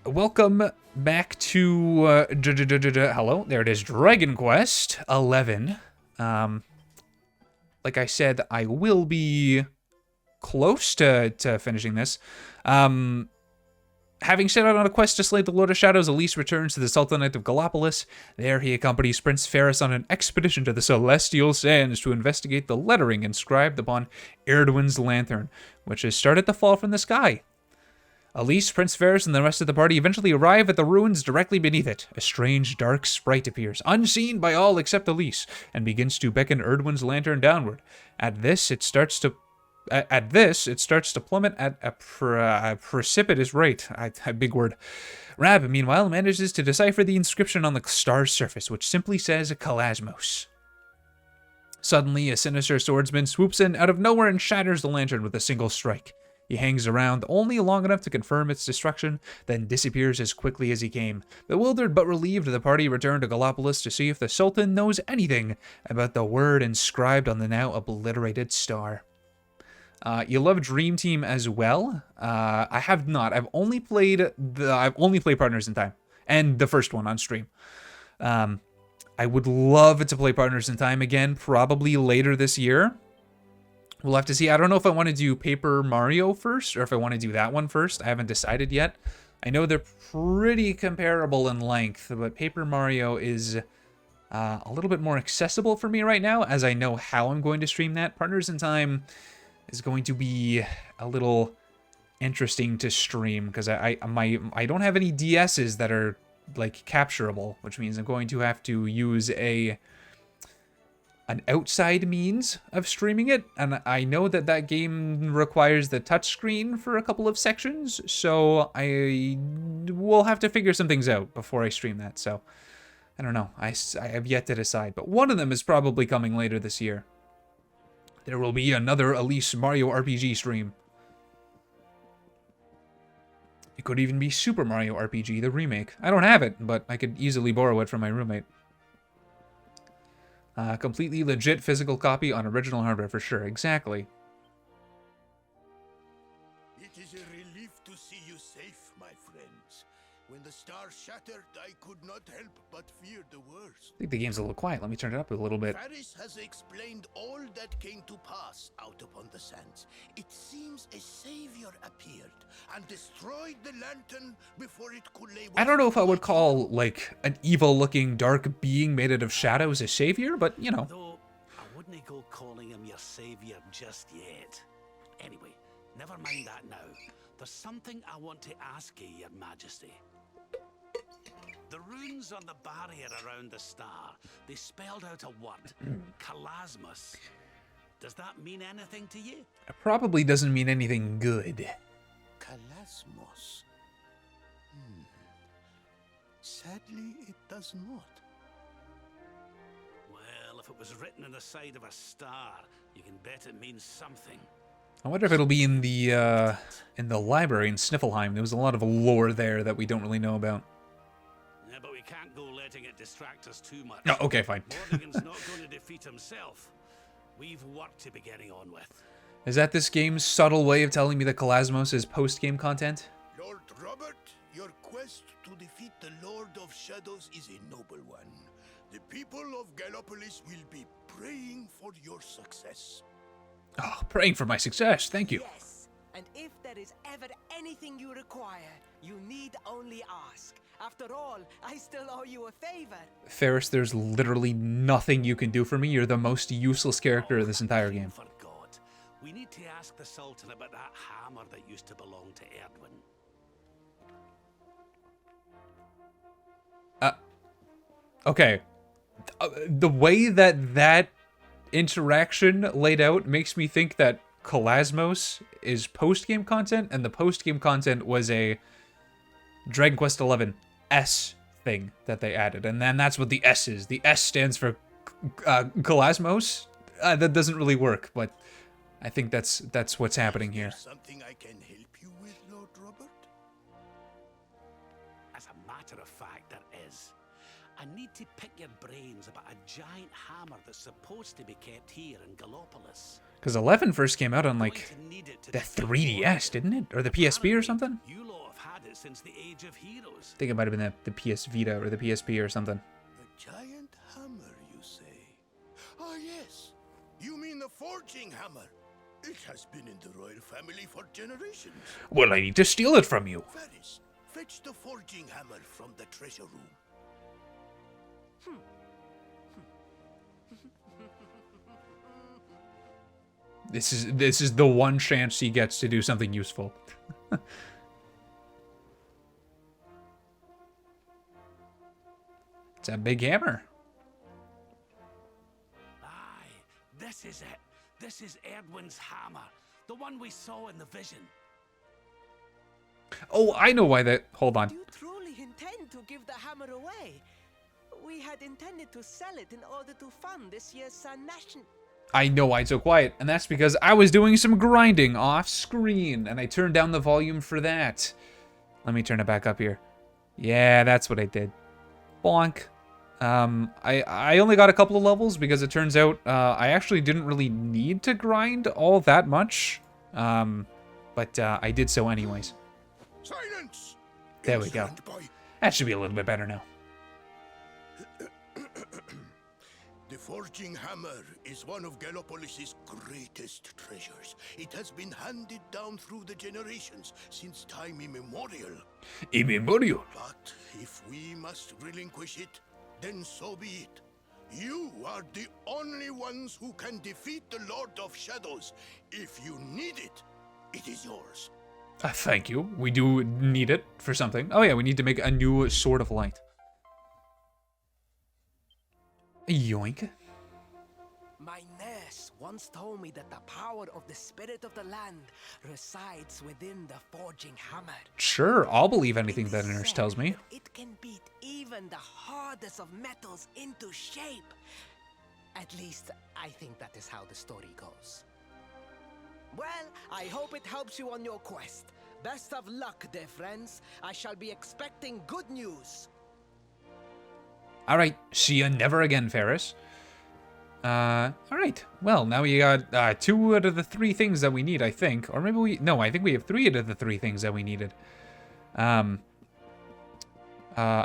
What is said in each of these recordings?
Welcome back to hello. There it is, Dragon Quest 11. Like I said, I will be close to finishing this. Having set out on a quest to slay the Lord of Shadows, Elise returns to the Sultanate of Gallipolis. There he accompanies Prince Ferris on an expedition to the Celestial Sands to investigate the lettering inscribed upon Erdwin's lantern, which has started to fall from the sky. Elise, Prince Ferris, and the rest of the party eventually arrive at the ruins directly beneath it. A strange, dark sprite appears, unseen by all except Elise, and begins to beckon Erdwin's lantern downward. At this, it starts to plummet at a precipitous rate. A big word. Rab, meanwhile, manages to decipher the inscription on the star's surface, which simply says Kalasmos. Suddenly, a sinister swordsman swoops in out of nowhere and shatters the lantern with a single strike. He hangs around only long enough to confirm its destruction, then disappears as quickly as he came. Bewildered but relieved, the party return to Gallipolis to see if the Sultan knows anything about the word inscribed on the now obliterated star. You love Dream Team as well? I have not. I've only played Partners in Time, and the first one on stream. I would love to play Partners in Time again, probably later this year. We'll have to see. I don't know if I want to do Paper Mario first, or if I want to do that one first. I haven't decided yet. I know they're pretty comparable in length, but Paper Mario is a little bit more accessible for me right now, as I know how I'm going to stream that. Partners in Time is going to be a little interesting to stream, because I don't have any DSs that are, like, capturable, which means I'm going to have to use an outside means of streaming it, and I know that game requires the touchscreen for a couple of sections, so I will have to figure some things out before I stream that. So I don't know. I have yet to decide, but one of them is probably coming later this year. There will be another Elise Mario RPG stream. It could even be Super Mario RPG, the remake. I don't have it, but I could easily borrow it from my roommate. Completely legit physical copy on original hardware for sure. Exactly. It is a relief to see you safe, my friends. When the star shattered, I could not help but fear the worst. I think the game's a little quiet. Let me turn it up a little bit. Ferris has explained all that came to pass out upon the sands. It seems a savior appeared and destroyed the lantern before it could lay. I don't know if I would call, like, an evil-looking dark being made out of shadows a savior, but, you know. Though, I wouldn't go calling him your savior just yet. Anyway, never mind that now. There's something I want to ask you, Your Majesty. The runes on the barrier around the star, they spelled out a word, Kalasmos. Does that mean anything to you? It probably doesn't mean anything good. Kalasmos. Sadly, it does not. Well, if it was written on the side of a star, you can bet it means something. I wonder if it'll be in the library in Sniffelheim. There was a lot of lore there that we don't really know about. Yeah, but we can't go letting it distract us too much. Oh, okay, fine. Morrigan's not going to defeat himself. We've work to be getting on with. Is that this game's subtle way of telling me that Kalasmos is post-game content? Lord Robert, your quest to defeat the Lord of Shadows is a noble one. The people of Gallipolis will be praying for your success. Oh, praying for my success. Thank you. Yes, and if there is ever anything you require, you need only ask. After all, I still owe you a favor. Ferris, there's literally nothing you can do for me. You're the most useless character in this entire game. For God, we need to ask the Sultan about that hammer that used to belong to Erdwin. Okay. The way that interaction laid out makes me think that Kalasmos is post-game content, and the post-game content was a Dragon Quest XI S thing that they added, and then that's what the S is. The S stands for Kalasmos. That doesn't really work, but I think that's what's happening here. Something I can help you with, Lord Robert? As a matter of fact, there is. I need to pick your brains about a giant hammer that's supposed to be kept here in Gallipolis. Because 11 first came out on, Going like, to need it to the defeat 3DS, didn't it? Or the PSP or something? You lot have had it since the Age of Heroes. I think it might have been the PS Vita or the PSP or something. A giant hammer, you say? Ah, yes. You mean the forging hammer? It has been in the royal family for generations. Well, I need to steal it from you. Varys, fetch the forging hammer from the treasure room. This is the one chance he gets to do something useful. It's a big hammer. Aye, this is it. This is Edwin's hammer. The one we saw in the vision. Oh, I know why that... Hold on. You truly intend to give the hammer away? We had intended to sell it in order to fund this year's national... I know why it's so quiet, and that's because I was doing some grinding off screen, and I turned down the volume for that. Let me turn it back up here. Yeah, that's what I did. Bonk. I only got a couple of levels because it turns out I actually didn't really need to grind all that much. But I did so anyways. Silence! There we go. Insolent boy. That should be a little bit better now. The forging hammer is one of Gallopolis' greatest treasures. It has been handed down through the generations since time immemorial. Immemorial. But if we must relinquish it, then so be it. You are the only ones who can defeat the Lord of Shadows. If you need it, it is yours. Thank you. We do need it for something. Oh yeah, we need to make a new Sword of Light. Yoink. My nurse once told me that the power of the spirit of the land resides within the forging hammer. Sure, I'll believe anything that a It is nurse said tells me. that it can beat even the hardest of metals into shape. At least, I think that is how the story goes. Well, I hope it helps you on your quest. Best of luck, dear friends. I shall be expecting good news. Alright, see ya never again, Ferris. Alright. Well, now we got 2 out of the 3 things that we need, I think. Or maybe we... No, I think we have 3 out of the 3 things that we needed. I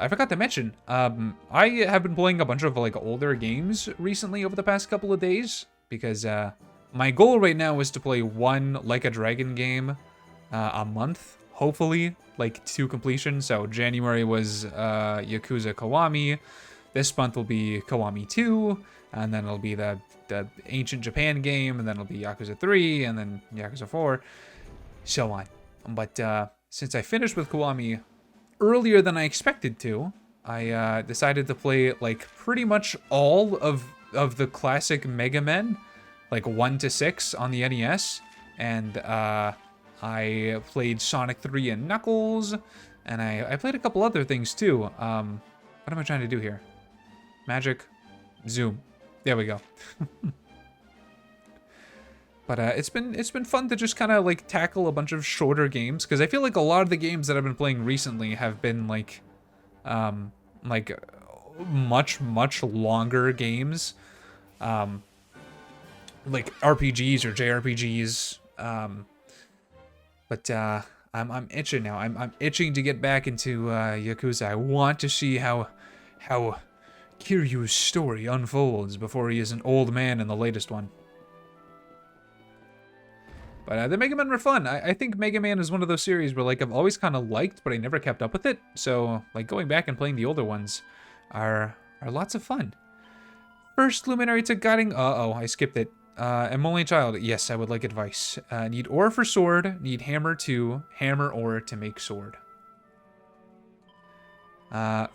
forgot to mention, I have been playing a bunch of, like, older games recently over the past couple of days. Because, my goal right now is to play one Like a Dragon game a month, hopefully, like, to completion. So, January was Yakuza Kiwami. This month will be Kiwami 2, and then it'll be the Ancient Japan game, and then it'll be Yakuza 3, and then Yakuza 4, so on. But since I finished with Kiwami earlier than I expected to, I decided to play, like, pretty much all of the classic Mega Men, like 1 to 6 on the NES, and I played Sonic 3 and Knuckles, and I played a couple other things too. What am I trying to do here? Magic, zoom. There we go. But it's been fun to just kind of like tackle a bunch of shorter games, because I feel like a lot of the games that I've been playing recently have been like much longer games, like RPGs or JRPGs. But I'm itching now. I'm itching to get back into Yakuza. I want to see how Kiryu's story unfolds before he is an old man in the latest one. But the Mega Men were fun. I think Mega Man is one of those series where, like, I've always kind of liked, but I never kept up with it. So, like, going back and playing the older ones are lots of fun. First Luminary to guiding... Uh-oh, I skipped it. I'm only a child. Yes, I would like advice. Need ore for sword. Need hammer to hammer ore to make sword.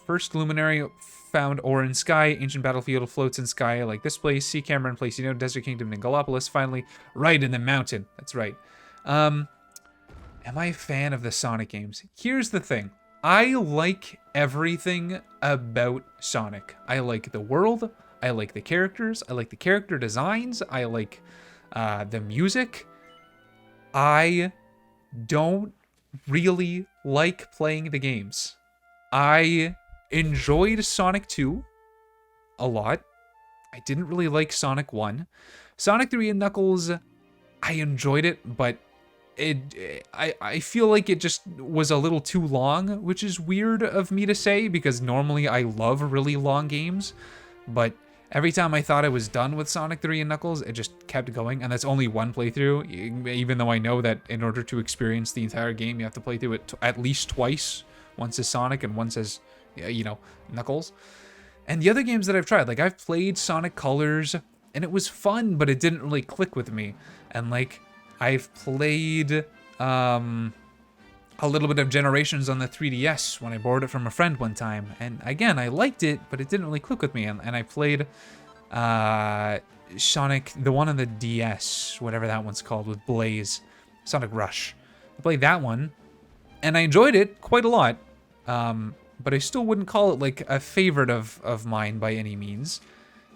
First Luminary found ore in sky. Ancient battlefield floats in sky like this place. Sea Cameron place, you know, Desert Kingdom in Gallopolis. Finally, right in the mountain. That's right. Am I a fan of the Sonic games? Here's the thing. I like everything about Sonic. I like the world. I like the characters. I like the character designs. I like the music. I don't really like playing the games. I enjoyed Sonic 2 a lot. I didn't really like Sonic 1. Sonic 3 and Knuckles, I enjoyed it, but I feel like it just was a little too long, which is weird of me to say because normally I love really long games, but every time I thought I was done with Sonic 3 and Knuckles, it just kept going, and that's only one playthrough, even though I know that in order to experience the entire game, you have to play through it at least twice, once as Sonic and once as, you know, Knuckles. And the other games that I've tried, like I've played Sonic Colors, and it was fun, but it didn't really click with me. And like, I've played a little bit of Generations on the 3DS when I borrowed it from a friend one time. And again, I liked it, but it didn't really click with me. And I played Sonic, the one on the DS, whatever that one's called, with Blaze, Sonic Rush. I played that one, and I enjoyed it quite a lot. But I still wouldn't call it like a favorite of mine by any means.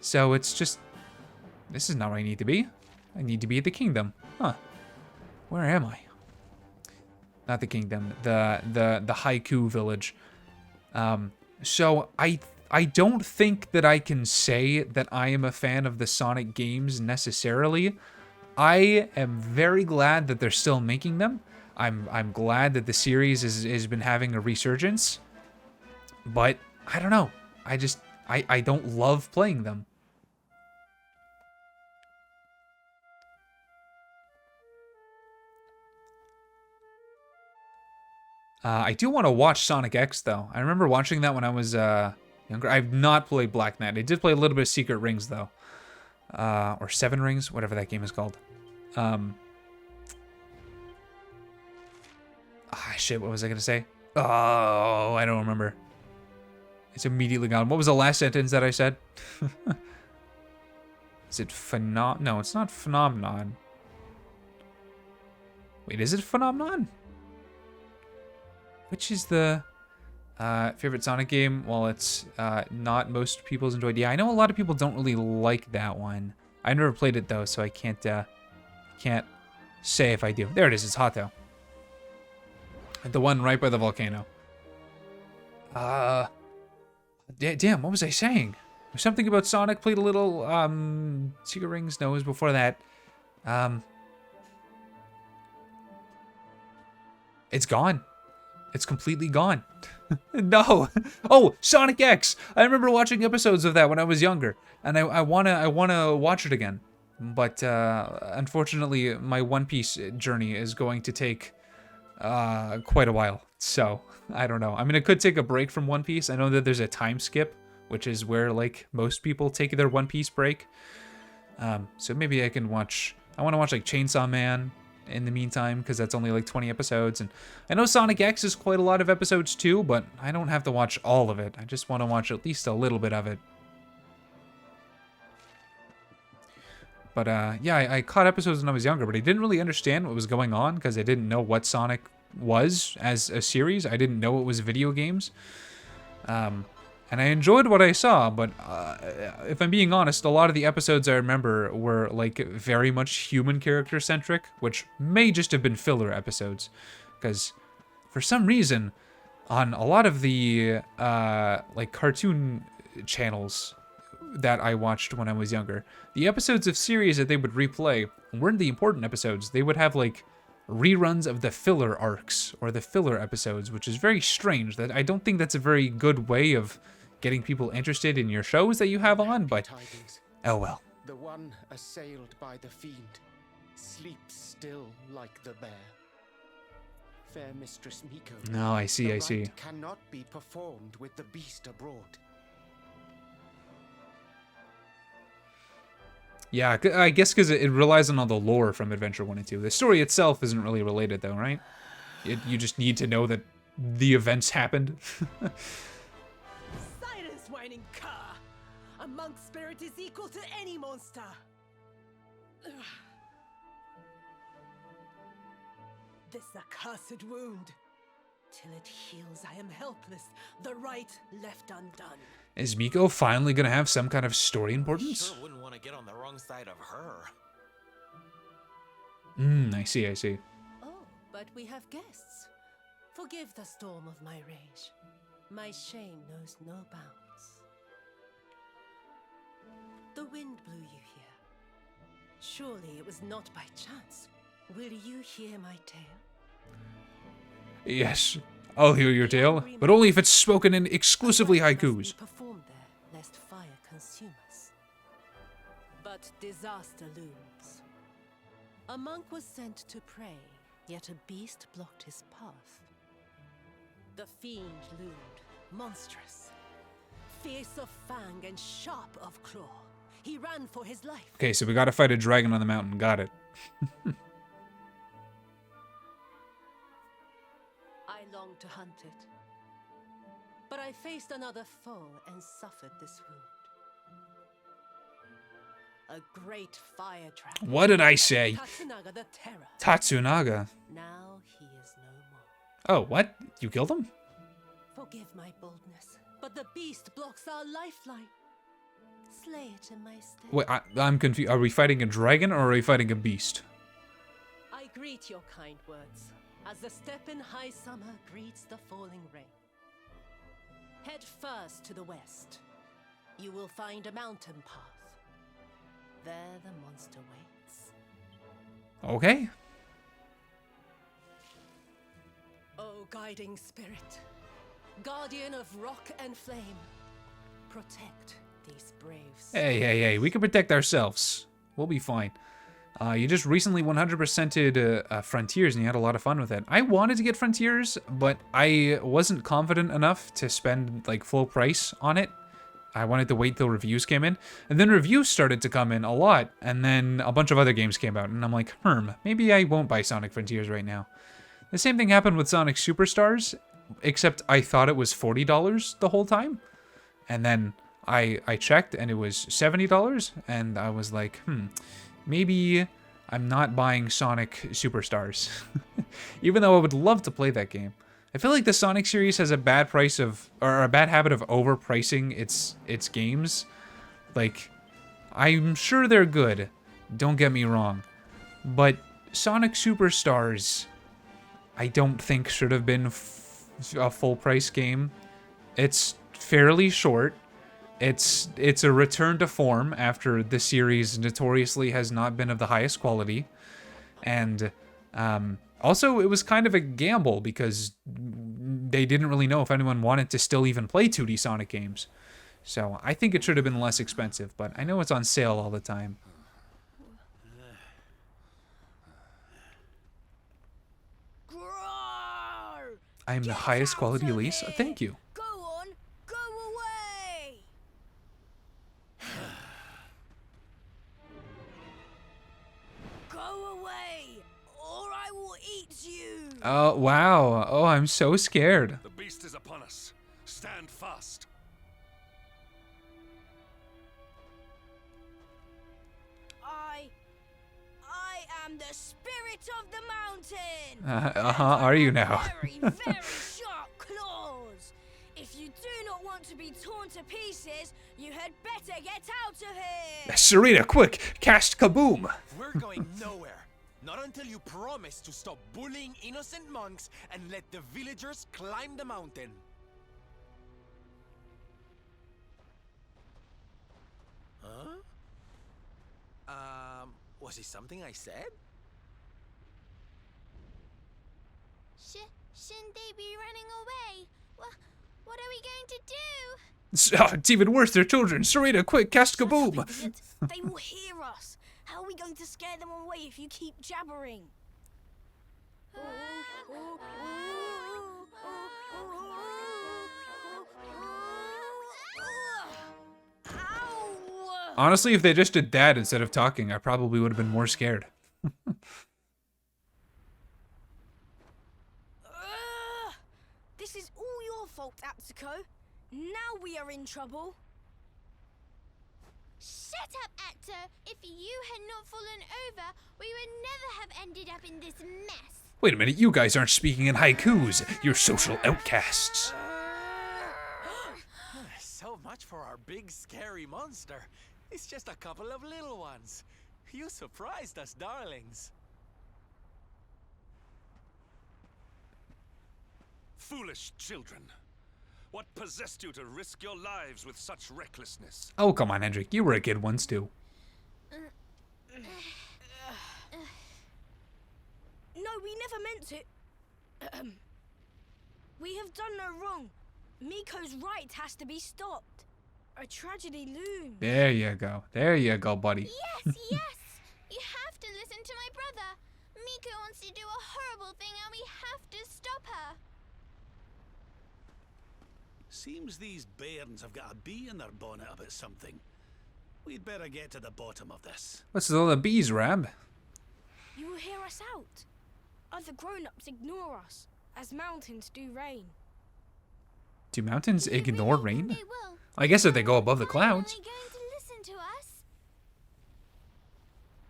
So it's just, this is not where I need to be. I need to be at the kingdom. Huh. Where am I? Not the kingdom, the haiku village. So I don't think that I can say that I am a fan of the Sonic games necessarily. I am very glad that they're still making them. I'm glad that the series has been having a resurgence. But I don't know. I don't love playing them. I do want to watch Sonic X, though. I remember watching that when I was younger. I've not played Black Knight. I did play a little bit of Secret Rings, though. Or Seven Rings, whatever that game is called. Shit, what was I going to say? Oh, I don't remember. It's immediately gone. What was the last sentence that I said? Is it No, it's not Phenomenon. Wait, is it Phenomenon? Which is the favorite Sonic game? Well, it's not most people's enjoyed. Yeah, I know a lot of people don't really like that one. I never played it though, so I can't say if I do. There it is. It's hot though. The one right by the volcano. Damn, what was I saying? There's something about Sonic. Played a little Secret Rings. No, it was before that. It's gone. It's completely gone. No. Oh, Sonic X. I remember watching episodes of that when I was younger, and I wanna watch it again. But unfortunately, my One Piece journey is going to take quite a while. So I don't know. I mean, I could take a break from One Piece. I know that there's a time skip, which is where like most people take their One Piece break. So maybe I can watch. I want to watch like Chainsaw Man in the meantime, because that's only like 20 episodes, and I know Sonic X is quite a lot of episodes too, but I don't have to watch all of it. I just want to watch at least a little bit of it. But yeah, I caught episodes when I was younger, but I didn't really understand what was going on because I didn't know what Sonic was as a series. I didn't know it was video games. And I enjoyed what I saw, but if I'm being honest, a lot of the episodes I remember were like very much human character centric, which may just have been filler episodes, because for some reason, on a lot of the like cartoon channels that I watched when I was younger, the episodes of series that they would replay weren't the important episodes. They would have like reruns of the filler arcs or the filler episodes, which is very strange. That I don't think that's a very good way of getting people interested in your shows that you have on, but oh well. The one assailed by the fiend sleeps still like the bear. Fair Mistress Miko. No, I see. The rite cannot be performed with the beast abroad. Yeah, I guess because it relies on all the lore from Adventure 1 and 2. The story itself isn't really related, though, right? You just need to know that the events happened. Silence, whining cur! A monk's spirit is equal to any monster! This accursed wound. Till it heals, I am helpless. The right left undone. Is Miko finally gonna have some kind of story importance? Sure wouldn't want to get on the wrong side of her. I see. Oh, but we have guests. Forgive the storm of my rage. My shame knows no bounds. The wind blew you here. Surely it was not by chance. Will you hear my tale? Yes, I'll hear your tale, but only if it's spoken in exclusively haikus. Performed there, lest fire consume us. But disaster looms. A monk was sent to pray, yet a beast blocked his path. The fiend loomed, monstrous, fierce of fang and sharp of claw. He ran for his life. Okay, so we gotta fight a dragon on the mountain. Got it. I longed to hunt it, but I faced another foe and suffered this wound. A great fire dragon. What did I say? Tatsunaga the Terror. Tatsunaga. Now he is no more. Oh, what? You killed him? Forgive my boldness, but the beast blocks our lifeline. Slay it in my stead. Wait, I'm confused. Are we fighting a dragon or are we fighting a beast? I greet your kind words, as the steppe in high summer greets the falling rain. Head first to the west. You will find a mountain path. There the monster waits. Okay. O guiding spirit, guardian of rock and flame, protect these braves. Hey, we can protect ourselves. We'll be fine. You just recently 100%ed Frontiers and you had a lot of fun with it. I wanted to get Frontiers, but I wasn't confident enough to spend like full price on it. I wanted to wait till reviews came in, and then reviews started to come in a lot, and then a bunch of other games came out, and I'm like, maybe I won't buy Sonic Frontiers right now. The same thing happened with Sonic Superstars, except I thought it was $40 the whole time, and then I checked, and it was $70, and I was like, maybe I'm not buying Sonic Superstars, even though I would love to play that game. I feel like the Sonic series has a bad habit of overpricing its games. Like, I'm sure they're good, don't get me wrong, but Sonic Superstars, I don't think should have been a full price game. It's fairly short. It's a return to form after the series notoriously has not been of the highest quality, and also, it was kind of a gamble because they didn't really know if anyone wanted to still even play 2D Sonic games. So I think it should have been less expensive, but I know it's on sale all the time. I am the highest quality Elise. Thank you. Go on, go away. Go away, or I will eat you. Oh, wow. Oh, I'm so scared. The beast is upon us. Stand fast. I am the spirit of the mountain. Are you now? Very, very sharp claws. If you do not want to be torn to pieces, you had better get out of here. Sarita, quick! Cast Kaboom! We're going nowhere. Not until you promise to stop bullying innocent monks and let the villagers climb the mountain. Huh? Was it something I said? Shouldn't they be running away? What are we going to do? It's even worse, they're children. Sarita, quick, cast Kaboom! They will hear us. How are we going to scare them away if you keep jabbering? Ow! Honestly, if they just did that instead of talking, I probably would have been more scared. This is all your fault, Atsuko. Now we are in trouble. Shut up, Actor! If you had not fallen over, we would never have ended up in this mess. Wait a minute, you guys aren't speaking in haikus. You're social outcasts. So much for our big scary monster. It's just a couple of little ones. You surprised us, darlings. Foolish children. What possessed you to risk your lives with such recklessness? Oh, come on, Hendrik. You were a kid once, too. No, we never meant to. We have done no wrong. Miko's right has to be stopped. A tragedy looms. There you go. There you go, buddy. Yes, yes! You have to listen to my brother. Miko wants to do a horrible thing and we have to stop her. Seems these bairns have got a bee in their bonnet about something. We'd better get to the bottom of this. What's with all the bees, Rab? You will hear us out. Other grown-ups ignore us, as mountains do rain. Do mountains ignore Really rain? think they will? I guess if they go above the clouds. Are they going to listen to us?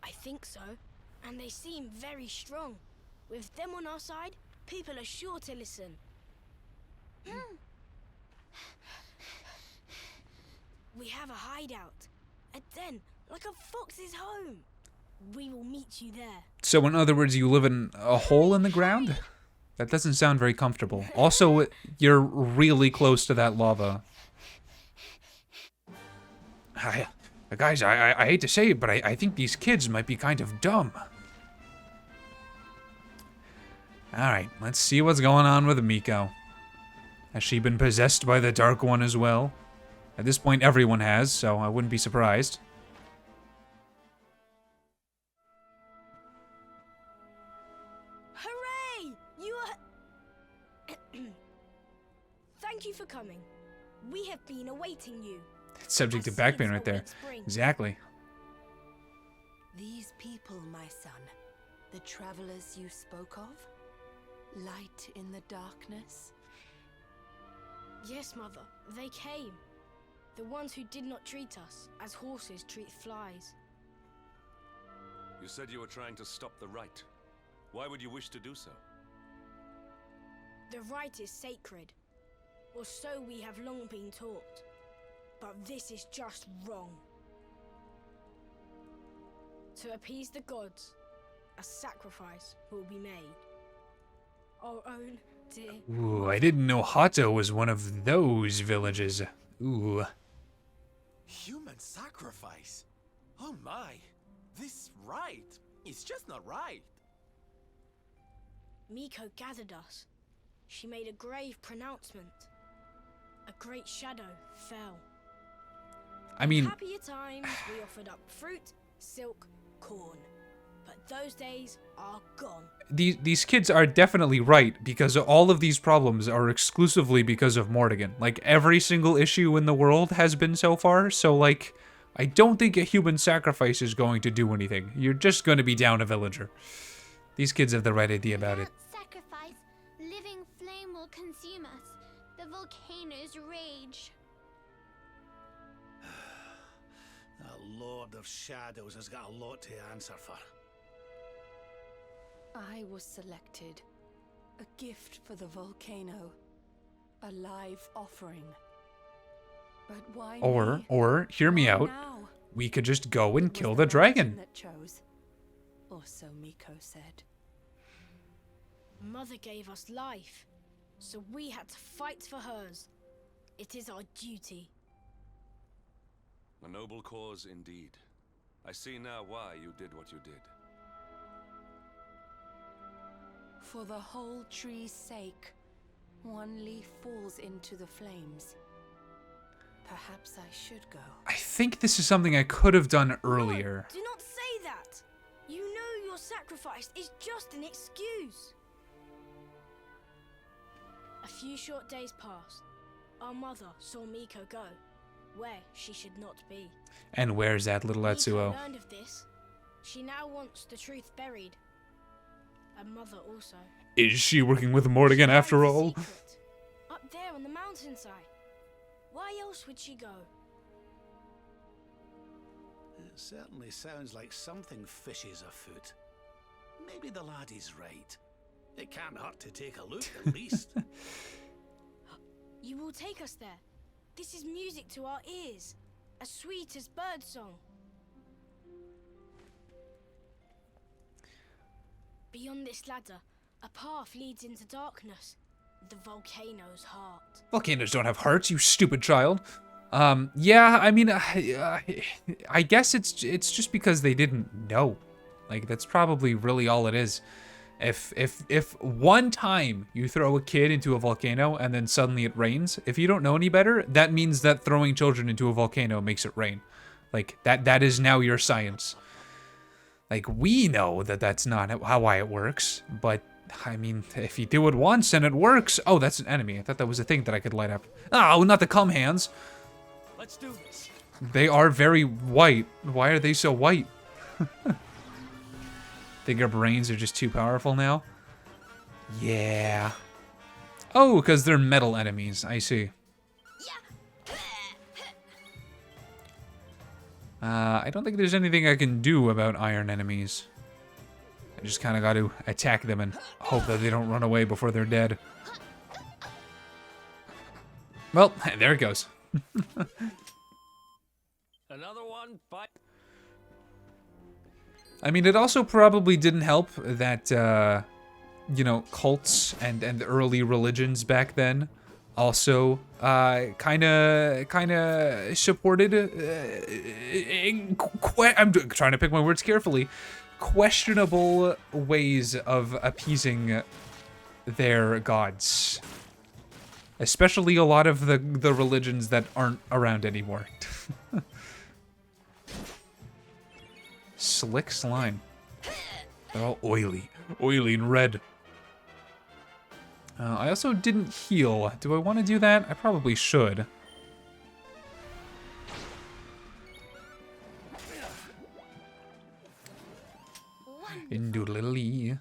I think so, and they seem very strong. With them on our side, people are sure to listen. We have a hideout, a den, like a fox's home. We will meet you there. So in other words, you live in a hole in the ground? That doesn't sound very comfortable. Also, you're really close to that lava. Guys, I hate to say it, but I think these kids might be kind of dumb. Alright, let's see what's going on with Miko. Has she been possessed by the Dark One as well? At this point, everyone has, so I wouldn't be surprised. Hooray! You are... Thank you for coming. We have been awaiting you. Subject to back pain right there. Exactly. These people, my son, the travelers you spoke of? Light in the darkness? Yes, Mother, they came. The ones who did not treat us as horses treat flies. You said you were trying to stop the right. Why would you wish to do so? The right is sacred, or so we have long been taught. But this is just wrong. To appease the gods, a sacrifice will be made. Our own dear... Ooh, I didn't know Hato was one of those villages. Ooh. Human sacrifice? Oh my. This right is just not right. Miko gathered us. She made a grave pronouncement. A great shadow fell. I mean... Happier times, we offered up fruit, silk, corn. But those days are gone. These kids are definitely right, because all of these problems are exclusively because of Mortigan. Like, every single issue in the world has been so far, so, like, I don't think a human sacrifice is going to do anything. You're just going to be down a villager. These kids have the right idea about it. Sacrifice. Living flame will consume us. The volcano's rage. The Lord of Shadows has got a lot to answer for. I was selected. A gift for the volcano. A live offering. But why me? Or, hear me Why out. now? We could just go and It was kill the the dragon. mountain that chose. Or so Miko said. Mother gave us life, so we had to fight for hers. It is our duty. A noble cause indeed. I see now why you did what you did. For the whole tree's sake, one leaf falls into the flames. Perhaps I should go. I think this is something I could have done earlier. No, do not say that. You know your sacrifice is just an excuse. A few short days passed. Our mother saw Miko go, where she should not be. And where's that little Etsuo? Miko learned of this. She now wants the truth buried. And Mother also. Is she working with Mortigan after Hides a all? secret, up there on the mountainside. Why else would she go? It certainly sounds like something fishy's afoot. Maybe the laddie's right. It can't hurt to take a look, at least. You will take us there. This is music to our ears, as sweet as birdsong. Beyond this ladder, a path leads into darkness, the volcano's heart. Volcanoes don't have hearts, you stupid child. Yeah, I mean, I guess it's just because they didn't know. Like, that's probably really all it is. If one time you throw a kid into a volcano and then suddenly it rains, if you don't know any better, that means that throwing children into a volcano makes it rain. Like, that is now your science. Like, we know that that's not why it works, but I mean, if you do it once and it works... Oh, that's an enemy. I thought that was a thing that I could light up. Oh, not the cum hands. Let's do this. They are very white. Why are they so white? Think our brains are just too powerful now? Yeah. Oh, because they're metal enemies. I see. I don't think there's anything I can do about iron enemies. I just kind of got to attack them and hope that they don't run away before they're dead. Well, there it goes. Another one, bye. I mean, it also probably didn't help that, you know, cults and early religions back then also kind of supported, I'm trying to pick my words carefully, questionable ways of appeasing their gods. Especially a lot of the religions that aren't around anymore. Slick slime. They're all oily. Oily and red. I also didn't heal. Do I want to do that? I probably should. Indudelily.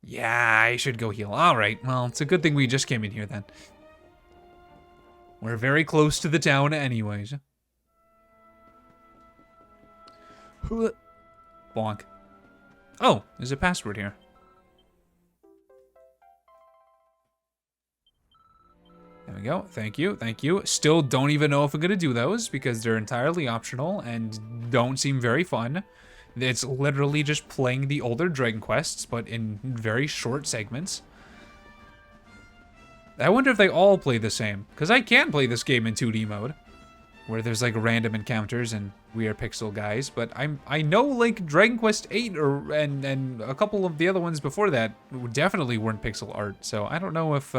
Yeah, I should go heal. Alright, well, it's a good thing we just came in here then. We're very close to the town anyways. Bonk. Oh, there's a password here. There we go. Thank you. Thank you. Still don't even know if I'm going to do those because they're entirely optional and don't seem very fun. It's literally just playing the older Dragon Quests, but in very short segments. I wonder if they all play the same, because I can play this game in 2D mode, where there's like random encounters and weird pixel guys, but I know like Dragon Quest 8 and a couple of the other ones before that definitely weren't pixel art, so I don't know if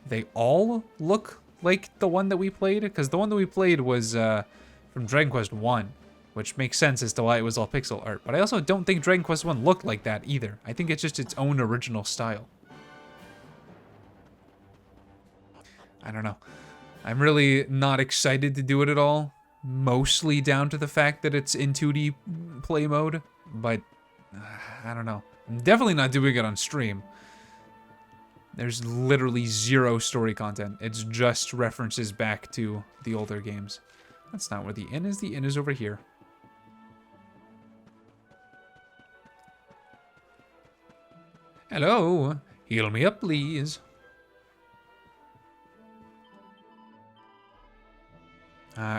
they all look like the one that we played, because the one that we played was from Dragon Quest 1, which makes sense as to why it was all pixel art, but I also don't think Dragon Quest 1 looked like that either. I think it's just its own original style. I don't know. I'm really not excited to do it at all. Mostly down to the fact that it's in 2D play mode. But, I don't know. I'm definitely not doing it on stream. There's literally zero story content. It's just references back to the older games. That's not where the inn is. The inn is over here. Hello. Heal me up, please.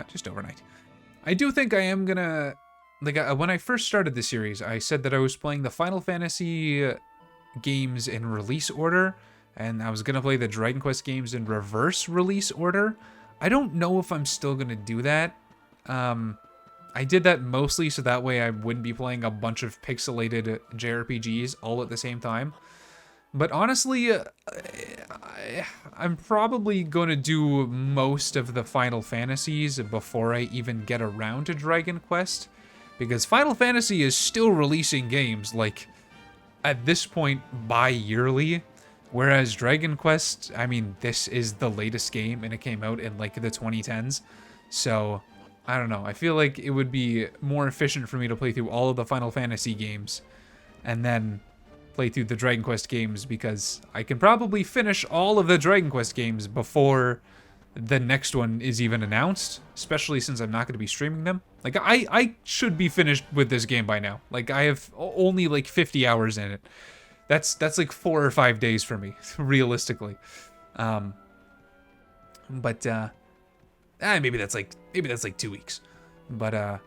Just overnight. I do think I am gonna... Like, when I first started the series, I said that I was playing the Final Fantasy games in release order, and I was gonna play the Dragon Quest games in reverse release order. I don't know if I'm still gonna do that. I did that mostly so that way I wouldn't be playing a bunch of pixelated JRPGs all at the same time. But honestly, I'm probably going to do most of the Final Fantasies before I even get around to Dragon Quest. Because Final Fantasy is still releasing games, like, at this point, bi-yearly. Whereas Dragon Quest, I mean, this is the latest game, and it came out in, like, the 2010s. So, I don't know. I feel like it would be more efficient for me to play through all of the Final Fantasy games, and then play through the Dragon Quest games, because I can probably finish all of the Dragon Quest games before the next one is even announced, especially since I'm not going to be streaming them. Like, I should be finished with this game by now. Like, I have only like 50 hours in it. That's like 4 or 5 days for me, realistically. Maybe that's like 2 weeks. But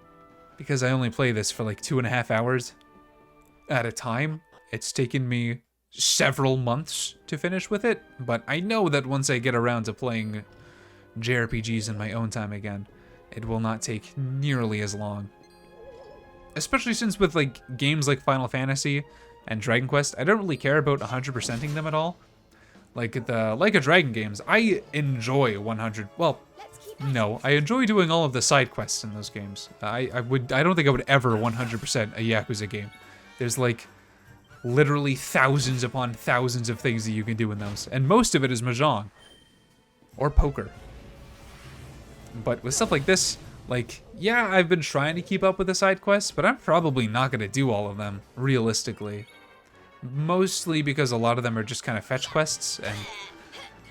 because I only play this for like 2.5 hours at a time, it's taken me several months to finish with it, but I know that once I get around to playing JRPGs in my own time again, it will not take nearly as long. Especially since with like games like Final Fantasy and Dragon Quest, I don't really care about 100%ing them at all. Like the Like a Dragon games, I enjoy 100. Well, no, I enjoy doing all of the side quests in those games. I don't think I would ever 100% a Yakuza game. There's like literally thousands upon thousands of things that you can do in those, and most of it is mahjong or poker. But with stuff like this, like, yeah, I've been trying to keep up with the side quests, but I'm probably not gonna do all of them, realistically. Mostly because a lot of them are just kind of fetch quests, and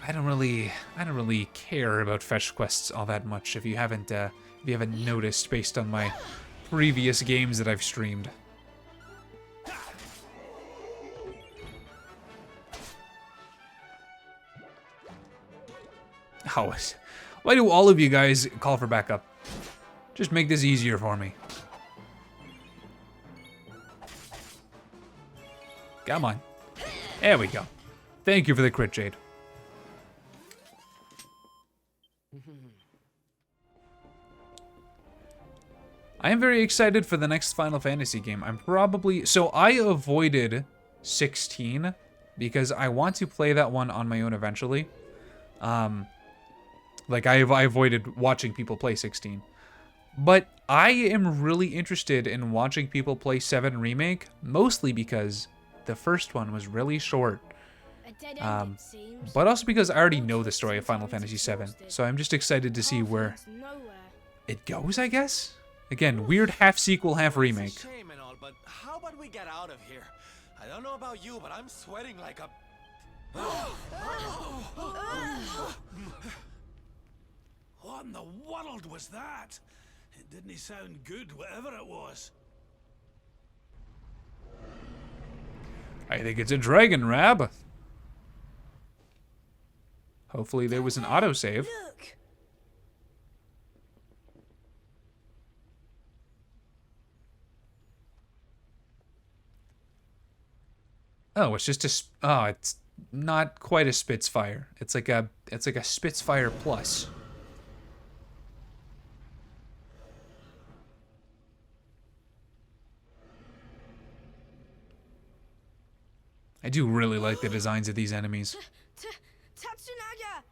I don't really care about fetch quests all that much. If you haven't noticed, based on my previous games that I've streamed. Oh, why do all of you guys call for backup? Just make this easier for me. Come on. There we go. Thank you for the crit, Jade. I am very excited for the next Final Fantasy game. So I avoided 16 because I want to play that one on my own eventually. Like I avoided watching people play 16. But I am really interested in watching people play 7 Remake, mostly because the first one was really short. But also because I already know the story of Final Fantasy VII, so I'm just excited to see where it goes, I guess? Again, weird half-sequel, half-remake. Shame and all, but how about we get out of here? I don't know about you, but I'm sweating like a... What in the world was that? It didn't sound good, whatever it was. I think it's a dragon, Rab. Hopefully there was an autosave. Look. Oh, it's just it's not quite a Spitfire. It's like a Spitfire Plus. I do really like the designs of these enemies. Tatsunaga!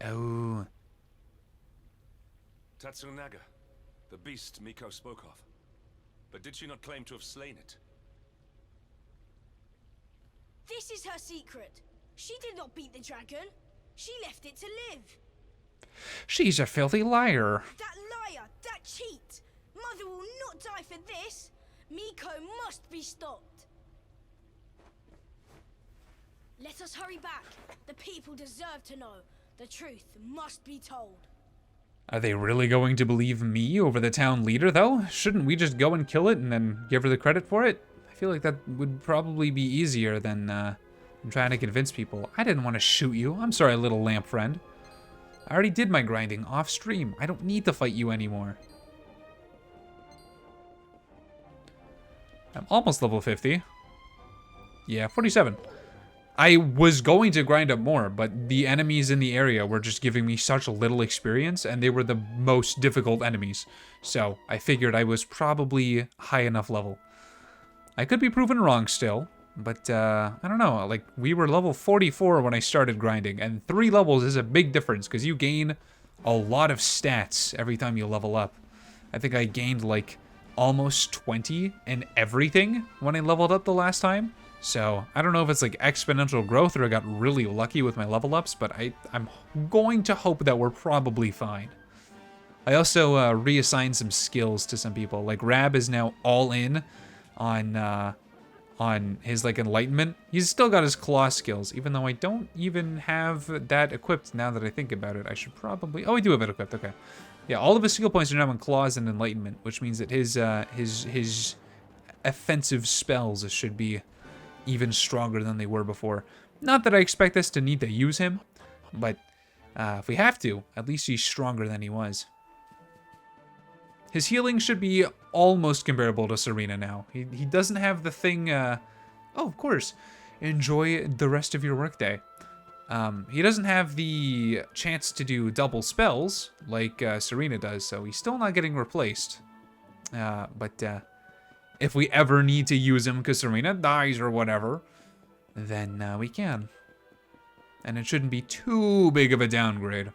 Oh. Tatsunaga, the beast Miko spoke of. But did she not claim to have slain it? This is her secret. She did not beat the dragon. She left it to live. She's a filthy liar. That liar, that cheat. Mother will not die for this. Miko must be stopped. Let us hurry back. The people deserve to know. The truth must be told. Are they really going to believe me over the town leader, though? Shouldn't we just go and kill it and then give her the credit for it? I feel like that would probably be easier than trying to convince people. I didn't want to shoot you. I'm sorry, little lamp friend. I already did my grinding off stream. I don't need to fight you anymore. I'm almost level 50. Yeah, 47. I was going to grind up more, but the enemies in the area were just giving me such little experience, and they were the most difficult enemies. So I figured I was probably high enough level. I could be proven wrong still, but I don't know. Like, we were level 44 when I started grinding, and 3 levels is a big difference because you gain a lot of stats every time you level up. I think I gained like almost 20 in everything when I leveled up the last time. So I don't know if it's like exponential growth or I got really lucky with my level ups, but I'm going to hope that we're probably fine. I also reassigned some skills to some people. Like Rab is now all in on his like enlightenment. He's still got his claw skills, even though I don't even have that equipped now that I think about it. I should probably... Oh, I do have it equipped, okay. Yeah, all of his skill points are now in claws and enlightenment, which means that his offensive spells should be even stronger than they were before. Not that I expect us to need to use him, but if we have to, at least he's stronger than he was. His healing should be almost comparable to Serena now. He doesn't have the thing... Oh, of course. Enjoy the rest of your workday. He doesn't have the chance to do double spells like Serena does, so he's still not getting replaced. But if we ever need to use him because Serena dies or whatever, then we can. And it shouldn't be too big of a downgrade.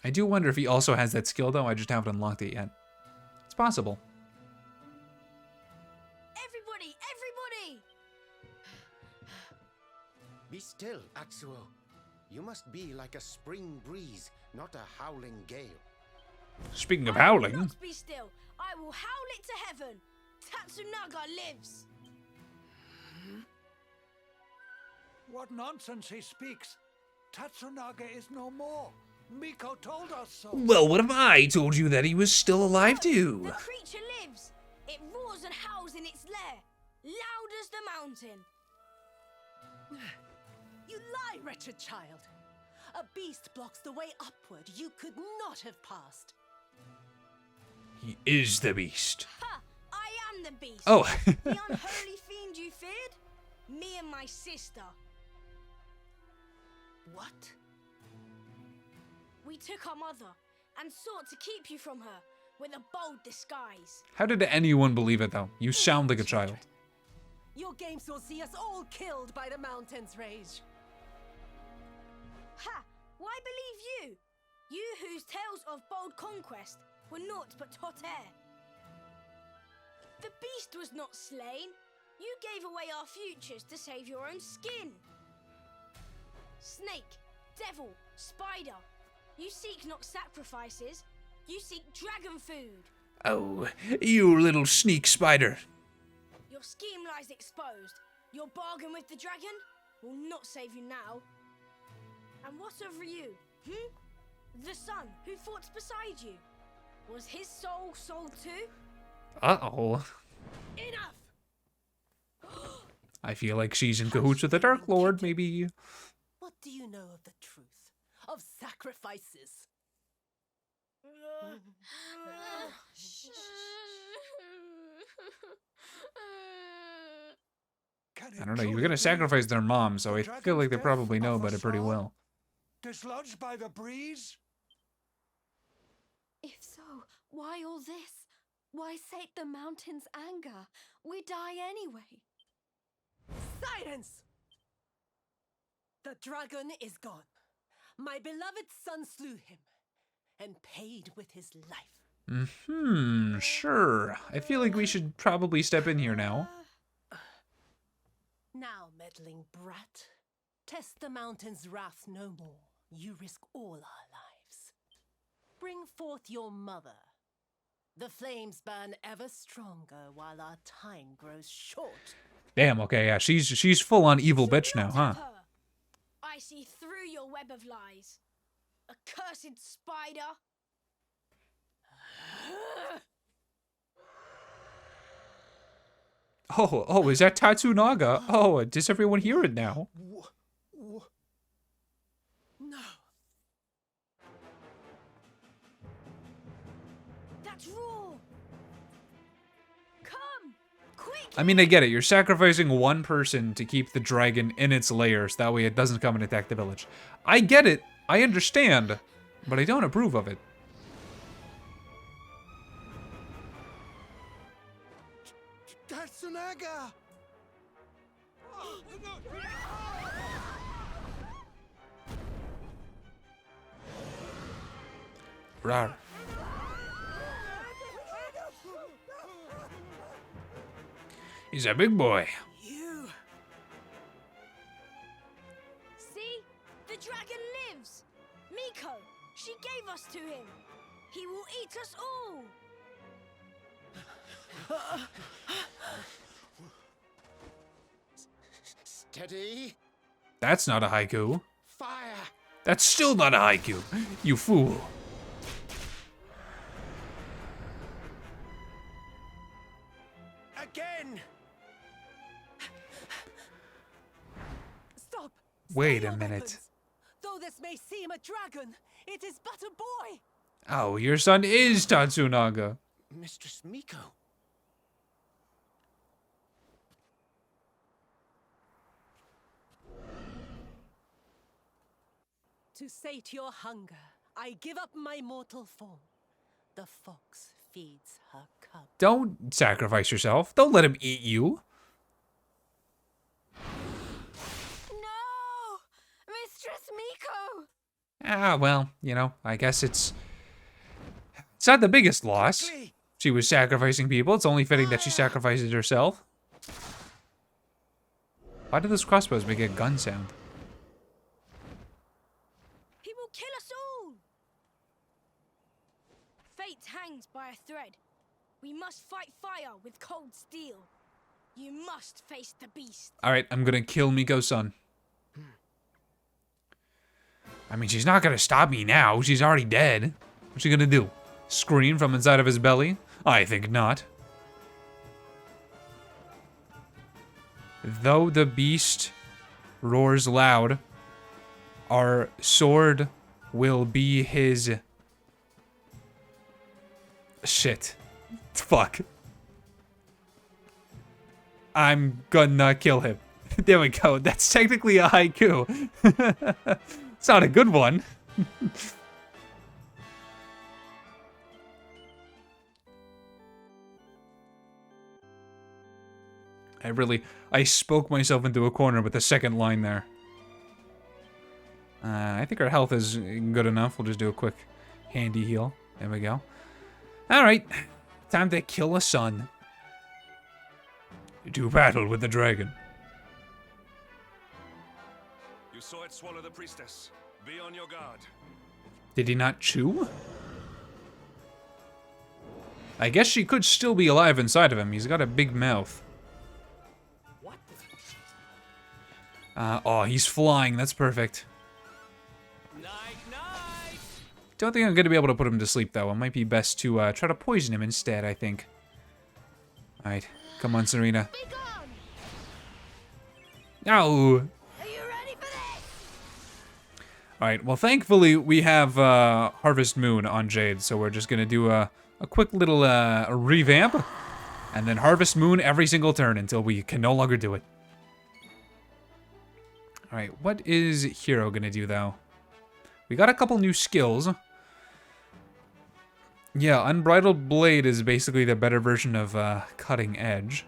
I do wonder if he also has that skill, though. I just haven't unlocked it yet. It's possible. Everybody, everybody! Be still, Atsuo. You must be like a spring breeze, not a howling gale. Speaking of I will howling... not be still. I will howl it to heaven. Tatsunaga lives. What nonsense he speaks. Tatsunaga is no more. Miko told us so. Well, what if I told you that he was still alive too? The creature lives. It roars and howls in its lair, loud as the mountain. You lie, wretched child. A beast blocks the way upward you could not have passed. He is the beast. Ha! I am the beast. Oh. The unholy fiend you feared? Me and my sister. What? We took our mother and sought to keep you from her with a bold disguise. How did anyone believe it, though? You sound like a child. Your games will see us all killed by the mountain's rage. Ha! Why believe you? You whose tales of bold conquest were naught but hot air. The beast was not slain. You gave away our futures to save your own skin. Snake, devil, spider. You seek not sacrifices. You seek dragon food. Oh, you little sneak spider. Your scheme lies exposed. Your bargain with the dragon will not save you now. And what of you? The son who fought beside you. Was his soul sold too? Uh-oh. Enough! I feel like she's in cahoots with the Dark Lord, maybe. What do you know of the truth? Of sacrifices? I don't know, you were gonna sacrifice their mom, so I feel like they probably know about it pretty well. Dislodged by the breeze? If so, why all this? Why sate the mountain's anger? We die anyway. Silence! The dragon is gone. My beloved son slew him and paid with his life. Sure. I feel like we should probably step in here now. Now, meddling brat, test the mountain's wrath no more. You risk all our lives. Bring forth your mother. The flames burn ever stronger while our time grows short. Damn, okay, yeah, she's full on evil bitch now, huh? I see through your web of lies. Accursed spider. Oh, is that Tatsunaga? Oh, does everyone hear it now? No. That's raw. Come, quick. I mean, I get it. You're sacrificing one person to keep the dragon in its lair, so that way it doesn't come and attack the village. I get it. I understand. But I don't approve of it. Tatsunaga! Rawr. He's a big boy. You. See? The dragon lives. Miko, she gave us to him. He will eat us all. Steady. That's not a haiku. Fire. That's still not a haiku. You fool. Again. Stop. Wait Stay a your minute. weapons. Though this may seem a dragon, it is but a boy. Oh, your son is Tatsunaga. Mistress Miko. To sate your hunger, I give up my mortal form. The fox feeds her cub. Don't sacrifice yourself. Don't let him eat you. No! Mistress Miko! Ah, well, you know, I guess it's not the biggest loss. She was sacrificing people. It's only fitting that she sacrifices herself. Why do those crossbows make a gun sound? He will kill us all! Fate hangs by a thread. We must fight fire with cold steel. You must face the beast. Alright, I'm gonna kill Miko-san. I mean, she's not gonna stop me now. She's already dead. What's she gonna do? Scream from inside of his belly? I think not. Though the beast roars loud, our sword will be his... Shit. Fuck. I'm gonna kill him. There we go. That's technically a haiku. It's not a good one. I spoke myself into a corner with the second line there. I think our health is good enough. We'll just do a quick handy heal. There we go. Alright. Time to kill a son. To battle with the dragon. You saw it swallow the priestess. Be on your guard. Did he not chew? I guess she could still be alive inside of him. He's got a big mouth. Oh, he's flying. That's perfect. Don't think I'm going to be able to put him to sleep, though. It might be best to try to poison him instead, I think. Alright. Come on, Serena. No! Are you ready for this? Alright, well, thankfully, we have Harvest Moon on Jade, so we're just going to do a quick little revamp, and then Harvest Moon every single turn until we can no longer do it. Alright, what is Hero going to do, though? We got a couple new skills. Yeah, Unbridled Blade is basically the better version of Cutting Edge.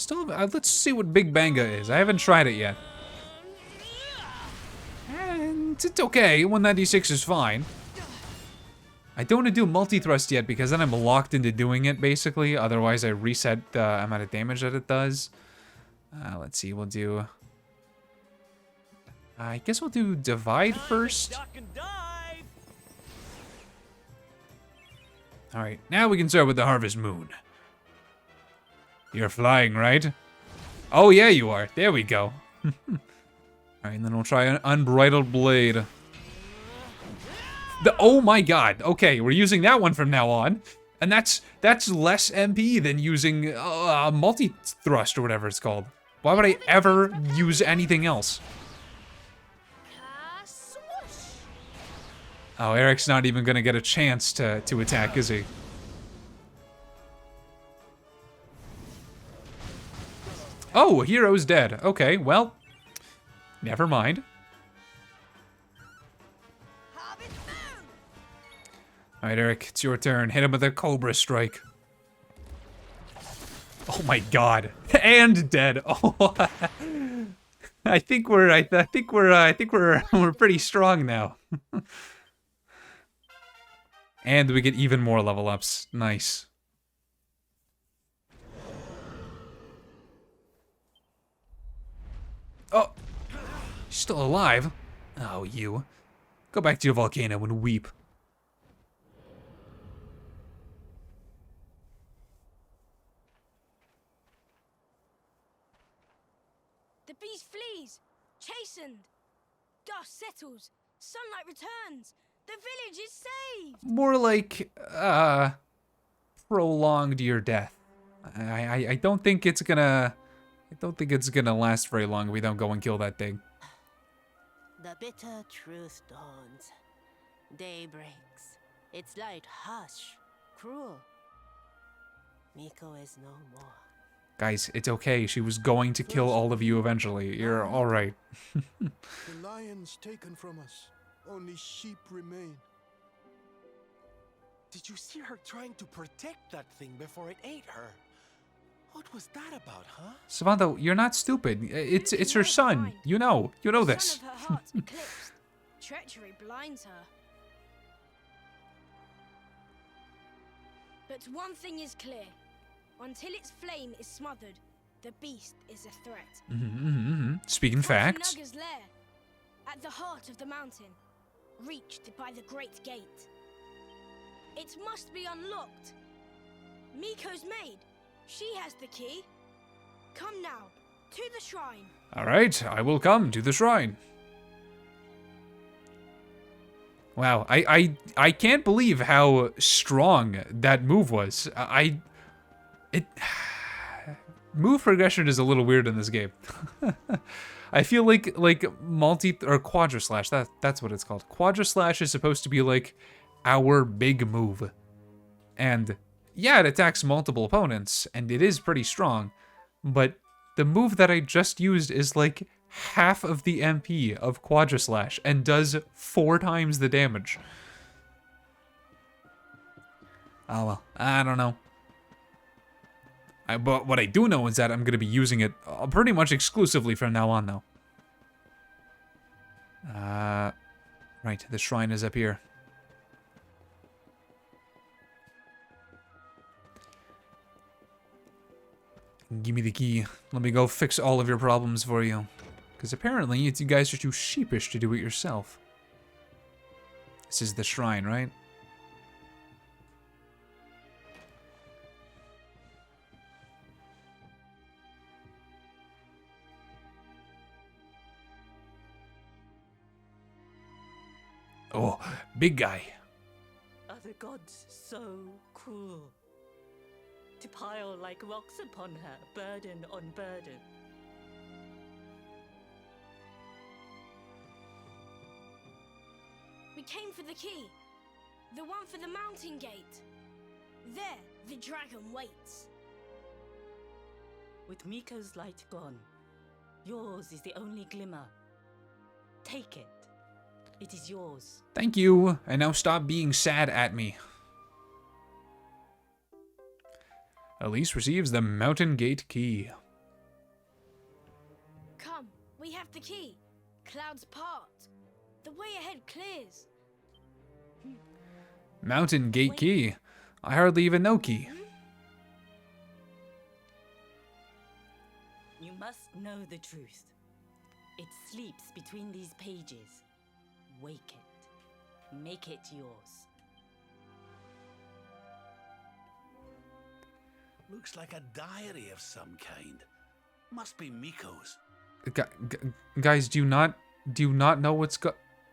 Let's see what Big Banga is. I haven't tried it yet. And it's okay. 196 is fine. I don't want to do multi-thrust yet because then I'm locked into doing it, basically. Otherwise, I reset the amount of damage that it does. Let's see, we'll do... I guess we'll do Divide first. Alright, now we can start with the Harvest Moon. You're flying, right? Oh, yeah, you are. There we go. Alright, and then we'll try an Unbridled Blade. Oh my god. Okay, we're using that one from now on. And that's less MP than using multi-thrust or whatever it's called. Why would I ever use anything else? Oh, Eric's not even gonna get a chance to attack, is he? Oh, Hero's dead. Okay, well, never mind. Alright, Eric, it's your turn. Hit him with a Cobra Strike. Oh my god. And dead. Oh, I think we're pretty strong now. And we get even more level ups. Nice. Oh, she's still alive. Oh, you. Go back to your volcano and weep. The beast flees, chastened. Dust settles, sunlight returns. The village is saved. More like, prolonged your death. I don't think it's gonna... I don't think it's gonna last very long if we don't go and kill that thing. The bitter truth dawns. Day breaks. Its light harsh, cruel. Miko is no more. Guys, it's okay. She was going to kill all of you eventually. You're alright. The lion's taken from us. Only sheep remain. Did you see her trying to protect that thing before it ate her? What was that about, huh? Savando, you're not stupid. It's her son. You know this. Son of her heart eclipsed. Treachery blinds her. But one thing is clear. Until its flame is smothered, the beast is a threat. Speaking facts. Naga's lair, at the heart of the mountain, reached by the great gate. It must be unlocked. Miko's maid. She has the key. Come now, to the shrine. Alright, I will come to the shrine. Wow, I can't believe how strong that move was. Move progression is a little weird in this game. I feel like Quadra Slash, that's what it's called. Quadra Slash is supposed to be like our big move. And yeah, it attacks multiple opponents, and it is pretty strong, but the move that I just used is like half of the MP of Quadra Slash and does 4 times the damage. Oh well, I don't know. But what I do know is that I'm going to be using it pretty much exclusively from now on, though. Right, the shrine is up here. Give me the key. Let me go fix all of your problems for you. Because apparently you guys are too sheepish to do it yourself. This is the shrine, right? Oh, big guy. Are the gods so cruel? To pile like rocks upon her, burden on burden. We came for the key. The one for the mountain gate. There, the dragon waits. With Miko's light gone, yours is the only glimmer. Take it. It is yours. Thank you. And now stop being sad at me. Elise receives the mountain gate key. Come, we have the key. Clouds part. The way ahead clears. Mountain gate key. I hardly even know key. You must know the truth. It sleeps between these pages. Wake it. Make it yours. Looks like a diary of some kind. Must be Miko's. Guys, do you not know what's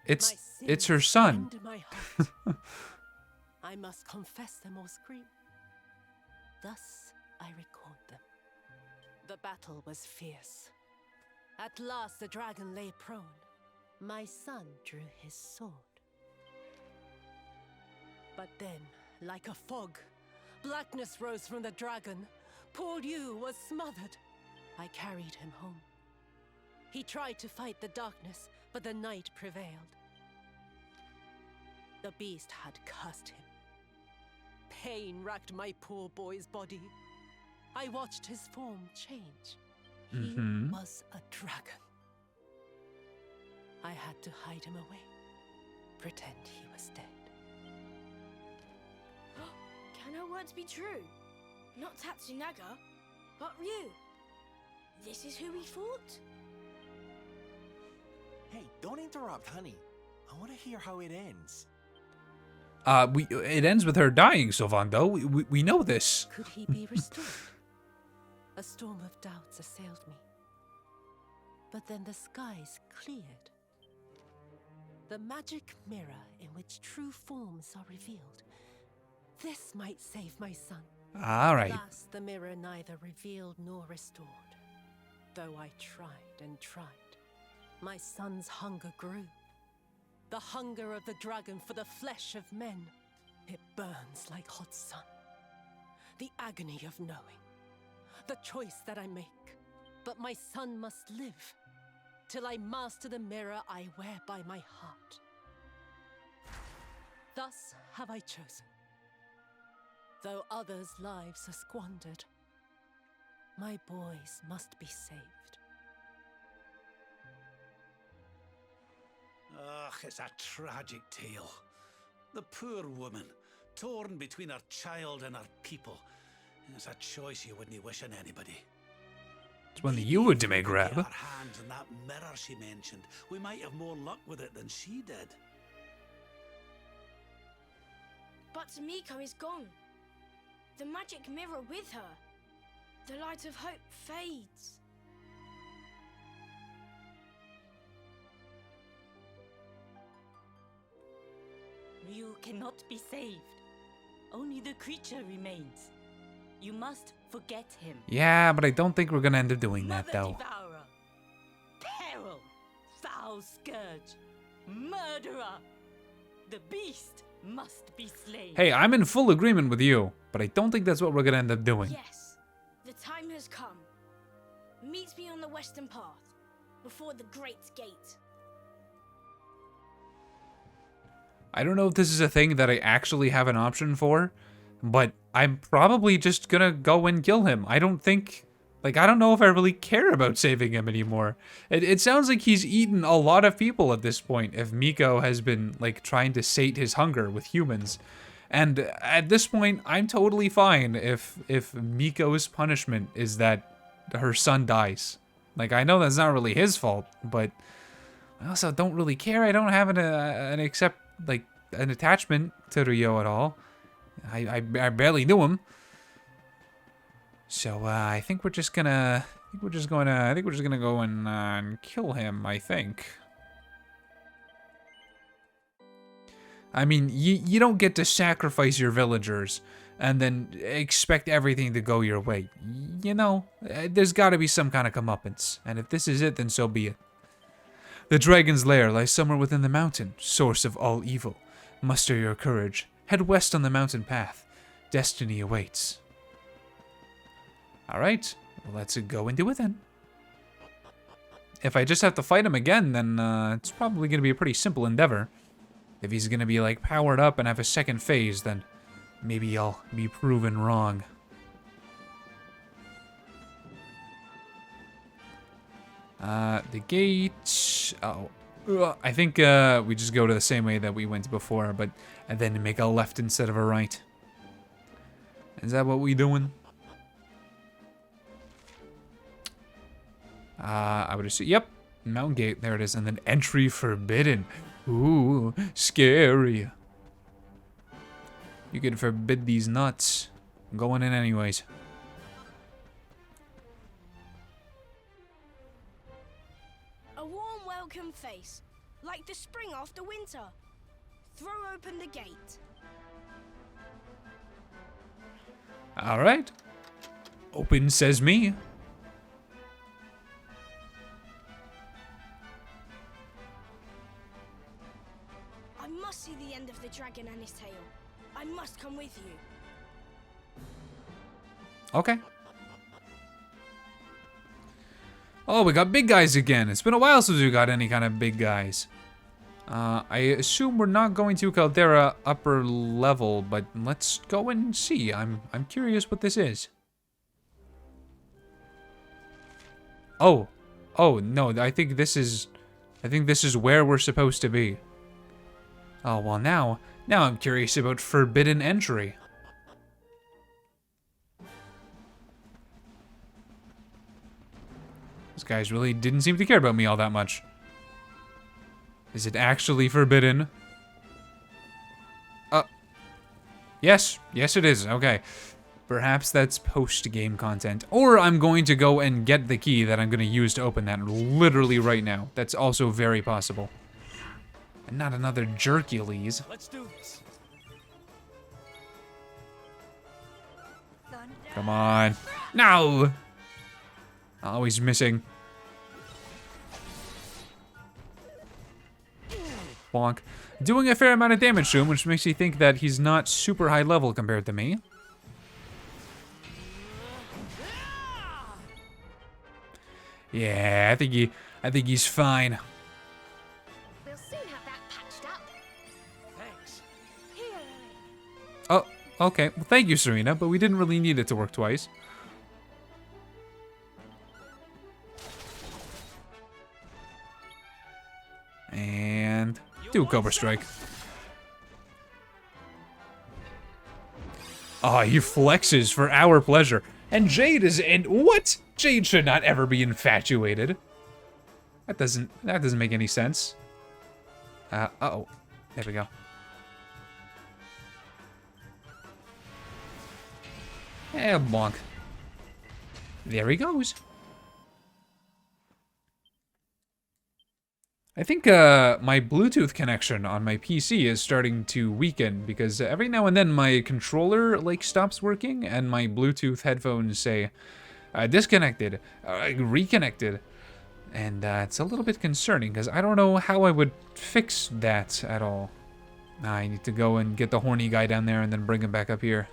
it's her son. My heart. I must confess them or scream. Thus I record them. The battle was fierce. At last the dragon lay prone. My son drew his sword. But then, like a fog, blackness rose from the dragon. Poor Yu was smothered. I carried him home. He tried to fight the darkness, but the night prevailed. The beast had cursed him. Pain racked my poor boy's body. I watched his form change. He was a dragon. I had to hide him away. Pretend he was dead. Can her words be true? Not Tatsunaga, but Ryu. This is who we fought? Hey, don't interrupt, honey. I want to hear how it ends. It ends with her dying, Sylvando. We know this. Could he be restored? A storm of doubts assailed me. But then the skies cleared. The magic mirror in which true forms are revealed. This might save my son. All right. Alas, the mirror neither revealed nor restored. Though I tried and tried, my son's hunger grew. The hunger of the dragon for the flesh of men. It burns like hot sun. The agony of knowing. the choice that I make. But my son must live, till I master the mirror I wear by my heart. Thus have I chosen. Though others' lives are squandered, my boys must be saved. Ugh, it's a tragic tale. The poor woman, torn between her child and her people. It's a choice you wouldn't wish on anybody. It's one that you would to make, Rab. Our hands on that mirror she mentioned. We might have more luck with it than she did. But Miko is gone. The magic mirror with her. The light of hope fades. You cannot be saved. Only the creature remains. You must forget him. Yeah, but I don't think we're gonna end up doing that, Mother though. Devourer, peril, foul scourge, murderer. The beast must be slain. Hey, I'm in full agreement with you, but I don't think that's what we're gonna end up doing. Yes, the time has come. Meet me on the western path, before the great gate. I don't know if this is a thing that I actually have an option for, but I'm probably just gonna go and kill him. I don't think... Like, I don't know if I really care about saving him anymore. It sounds like he's eaten a lot of people at this point, if Miko has been, like, trying to sate his hunger with humans. And at this point, I'm totally fine if Miko's punishment is that her son dies. Like, I know that's not really his fault, but I also don't really care. I don't have an attachment to Ryo at all. I barely knew him. So I think we're just gonna go and kill him, I think. I mean, you don't get to sacrifice your villagers and then expect everything to go your way. You know, there's got to be some kind of comeuppance, and if this is it, then so be it. The dragon's lair lies somewhere within the mountain, source of all evil. Muster your courage. Head west on the mountain path. Destiny awaits. Alright, well, let's go and do it then. If I just have to fight him again, then it's probably going to be a pretty simple endeavor. If he's going to be, like, powered up and have a second phase, then maybe I'll be proven wrong. The gate... Oh. I think we just go to the same way that we went before, but and then make a left instead of a right. Is that what we doing? I would assume. Yep, mountain gate. There it is, and then entry forbidden. Ooh, scary. You can forbid these nuts. I'm going in anyways. A warm welcome face, like the spring after winter. Throw open the gate. All right. Open says me. I must see the end of the dragon and his tail. I must come with you. Okay. Oh, we got big guys again. It's been a while since we got any kind of big guys. I assume we're not going to Caldera upper level, but let's go and see. I'm curious what this is. Oh. Oh, no, I think this is where we're supposed to be. Oh, well now I'm curious about forbidden entry. These guys really didn't seem to care about me all that much. Is it actually forbidden? Yes. Yes, it is. Okay. Perhaps that's post-game content. Or I'm going to go and get the key that I'm going to use to open that literally right now. That's also very possible. And not another Jercules. Let's do this. Come on. No! Always missing. Bonk. Doing a fair amount of damage to him, which makes you think that he's not super high level compared to me. Yeah, I think he's fine. We'll soon have that patched up. Thanks. Here. Oh, okay. Well, thank you, Serena, but we didn't really need it to work twice. And do a Cobra Strike. Oh, he flexes for our pleasure. And Jade is in. What? Jade should not ever be infatuated. That doesn't make any sense. Uh-oh. There we go. Bonk. There he goes. I think my Bluetooth connection on my PC is starting to weaken because every now and then my controller like stops working and my Bluetooth headphones say disconnected, reconnected, and it's a little bit concerning because I don't know how I would fix that at all. I need to go and get the horny guy down there and then bring him back up here.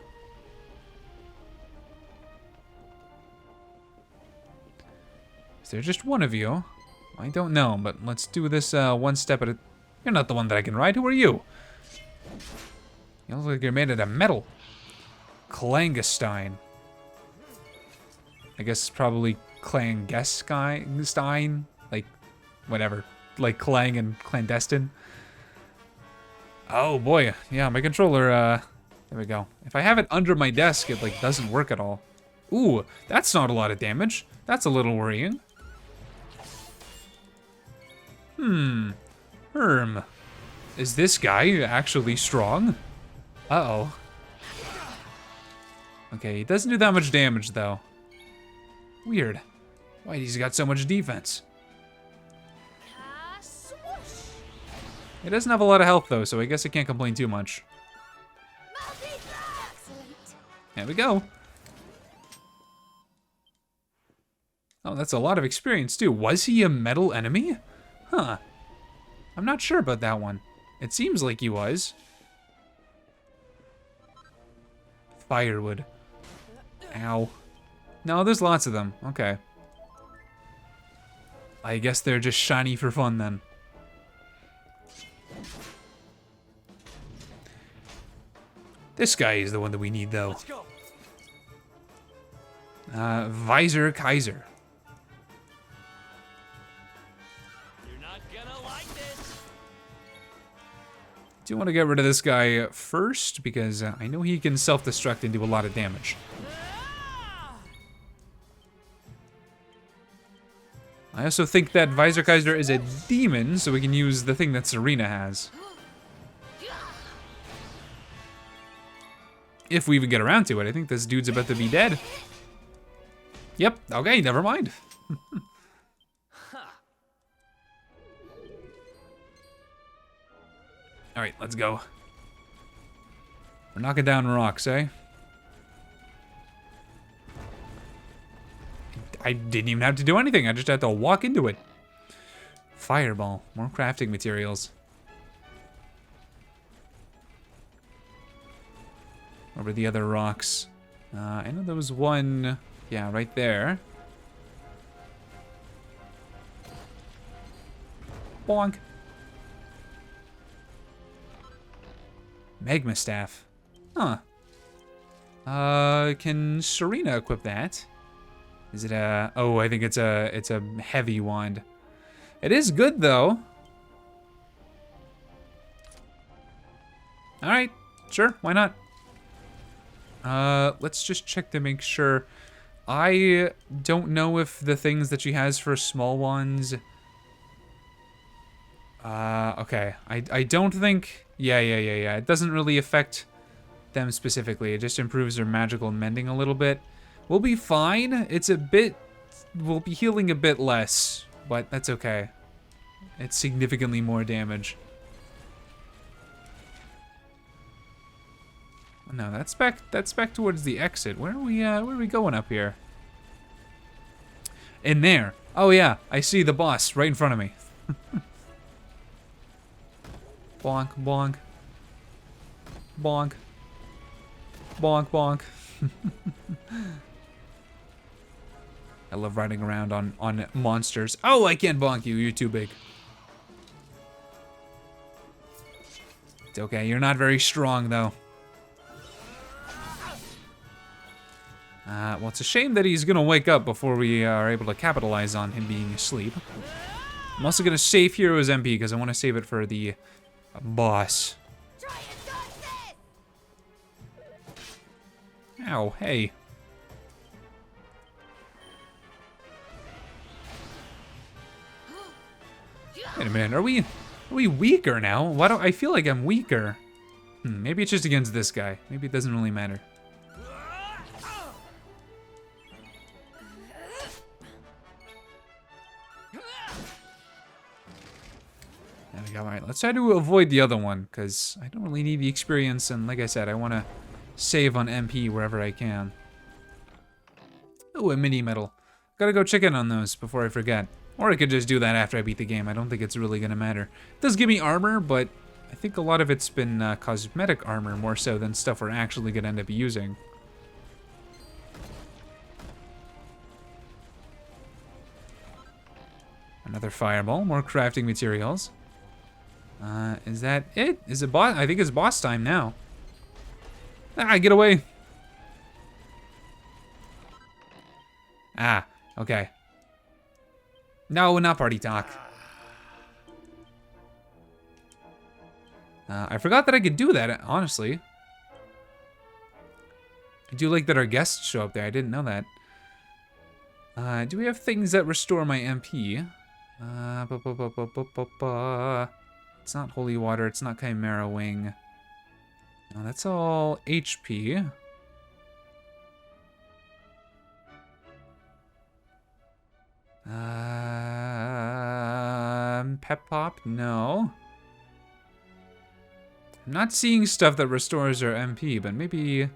Is there just one of you? I don't know, but let's do this one step at a... You're not the one that I can ride. Who are you? You look like you're made out of metal. Clandestine. I guess it's probably Clandestine. Like, whatever. Like Clang and clandestine. Oh boy. Yeah, my controller, there we go. If I have it under my desk, it like doesn't work at all. Ooh, that's not a lot of damage. That's a little worrying. Herm. Is this guy actually strong? Uh-oh. Okay, he doesn't do that much damage, though. Weird. Why he's got so much defense? He doesn't have a lot of health, though, so I guess I can't complain too much. There we go. Oh, that's a lot of experience, too. Was he a metal enemy? Huh. I'm not sure about that one. It seems like he was. Firewood. Ow. No, there's lots of them. Okay. I guess they're just shiny for fun then. This guy is the one that we need, though. Let's go. Visor Kaiser. Do want to get rid of this guy first because I know he can self-destruct and do a lot of damage. I also think that Visor Kaiser is a demon, so we can use the thing that Serena has. If we even get around to it. I think this dude's about to be dead. Yep, okay, never mind. Alright, let's go. We're knocking down rocks, eh? I didn't even have to do anything. I just had to walk into it. Fireball. More crafting materials. Where were the other rocks? I know there was one... Yeah, right there. Bonk. Magma Staff. Huh. Can Serena equip that? Is it a... Oh, I think it's a heavy wand. It is good, though. Alright. Sure, why not? Let's just check to make sure. I don't know if the things that she has for small ones... okay. I don't think... Yeah. It doesn't really affect them specifically. It just improves their magical mending a little bit. We'll be fine. It's a bit... We'll be healing a bit less, but that's okay. It's significantly more damage. No, that's back towards the exit. Where are we going up here? In there. Oh yeah, I see the boss right in front of me. Bonk, bonk. Bonk. Bonk, bonk. I love riding around on monsters. Oh, I can't bonk you. You're too big. It's okay. You're not very strong, though. Well, it's a shame that he's gonna wake up before we are able to capitalize on him being asleep. I'm also gonna save Hero's MP because I want to save it for the boss. Ow, hey. Wait a minute, are we weaker now? Why don't I feel like I'm weaker? Maybe it's just against this guy. Maybe it doesn't really matter. There we go. All right, let's try to avoid the other one because I don't really need the experience, and like I said, I want to save on MP wherever I can. Ooh, a mini medal. Gotta go check in on those before I forget. Or I could just do that after I beat the game. I don't think it's really gonna matter. It does give me armor, but I think a lot of it's been cosmetic armor more so than stuff we're actually gonna end up using. Another fireball, more crafting materials. Is that it? Is it boss? I think it's boss time now. Ah, get away. Ah, okay. No, not party talk. I forgot that I could do that, honestly. I do like that our guests show up there. I didn't know that. Do we have things that restore my MP? It's not Holy Water. It's not Chimera Wing. No, that's all HP. Pep Pop? No. I'm not seeing stuff that restores our MP, but maybe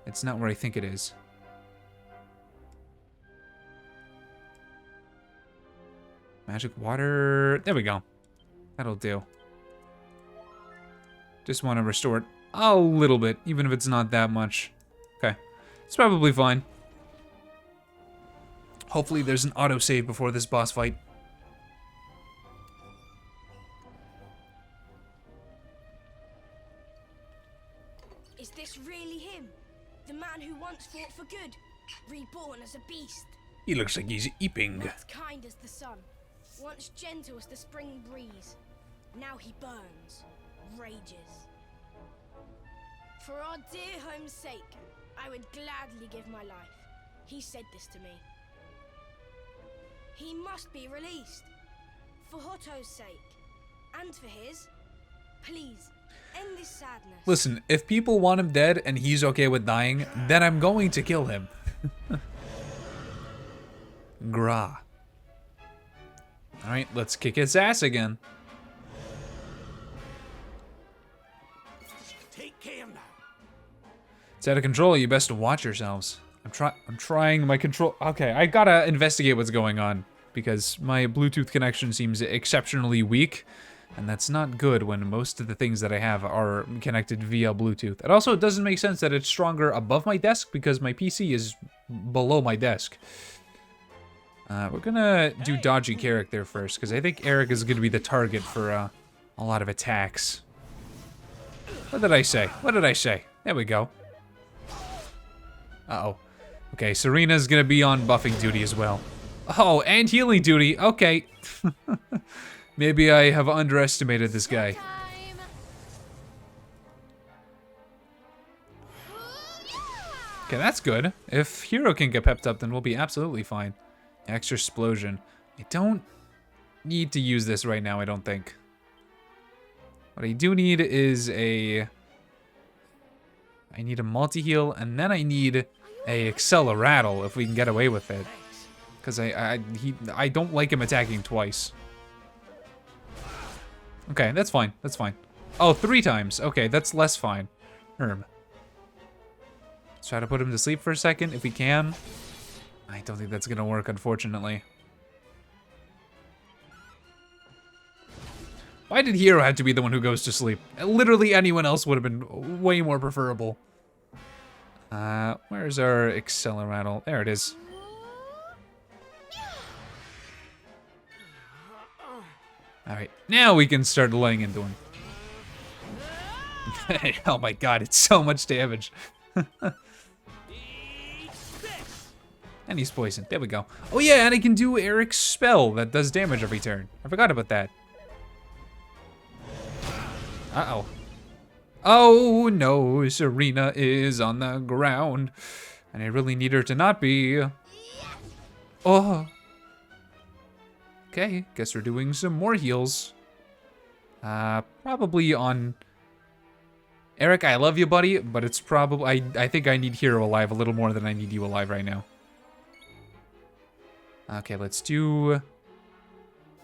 it's not where I think it is. Magic Water. There we go. That'll do. Just want to restore it a little bit, even if it's not that much. Okay. It's probably fine. Hopefully there's an autosave before this boss fight. Is this really him? The man who once fought for good, reborn as a beast? He looks like he's eeping. Once kind as the sun, once gentle as the spring breeze. Now he burns, rages. For our dear home's sake, I would gladly give my life. He said this to me. He must be released. For Hoto's sake. And for his. Please, end this sadness. Listen, if people want him dead and he's okay with dying, then I'm going to kill him. Gra. Alright, let's kick his ass again. Take care now. It's out of control. You best watch yourselves. I'm trying my control. Okay, I gotta investigate what's going on because my Bluetooth connection seems exceptionally weak, and that's not good when most of the things that I have are connected via Bluetooth. And also, it doesn't make sense that it's stronger above my desk because my PC is below my desk. We're gonna do dodgy character first because I think Eric is gonna be the target for a lot of attacks. What did I say? What did I say? There we go. Uh-oh. Okay, Serena's gonna be on buffing duty as well. Oh, and healing duty. Okay. Maybe I have underestimated this guy. Okay, that's good. If Hero can get pepped up, then we'll be absolutely fine. Extra explosion. I don't need to use this right now, I don't think. What I do need is a... I need a multi-heal, and then I need a Acceleratle if we can get away with it. Because I don't like him attacking twice. Okay, that's fine. That's fine. Oh, 3 times. Okay, that's less fine. Let's try to put him to sleep for a second if we can. I don't think that's gonna work, unfortunately. Why did Hero have to be the one who goes to sleep? Literally anyone else would have been way more preferable. Where's our Acceleratle? There it is. Alright, now we can start laying into him. Oh my god, it's so much damage. And he's poisoned. There we go. Oh yeah, and I can do Eric's spell that does damage every turn. I forgot about that. Uh-oh. Oh no, Serena is on the ground. And I really need her to not be. Oh. Okay, guess we're doing some more heals. Probably on... Eric, I love you, buddy, but it's probably... I think I need Hero alive a little more than I need you alive right now. Okay, let's do...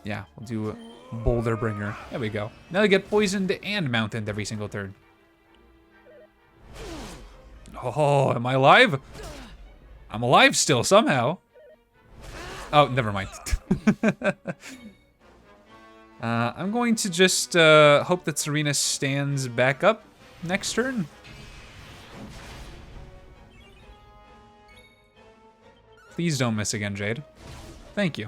Yeah, we'll do Boulder Bringer. There we go. Now I get poisoned and mountained every single turn. Oh, am I alive? I'm alive still, somehow. Oh, never mind. I'm going to just hope that Serena stands back up next turn. Please don't miss again, Jade. Thank you.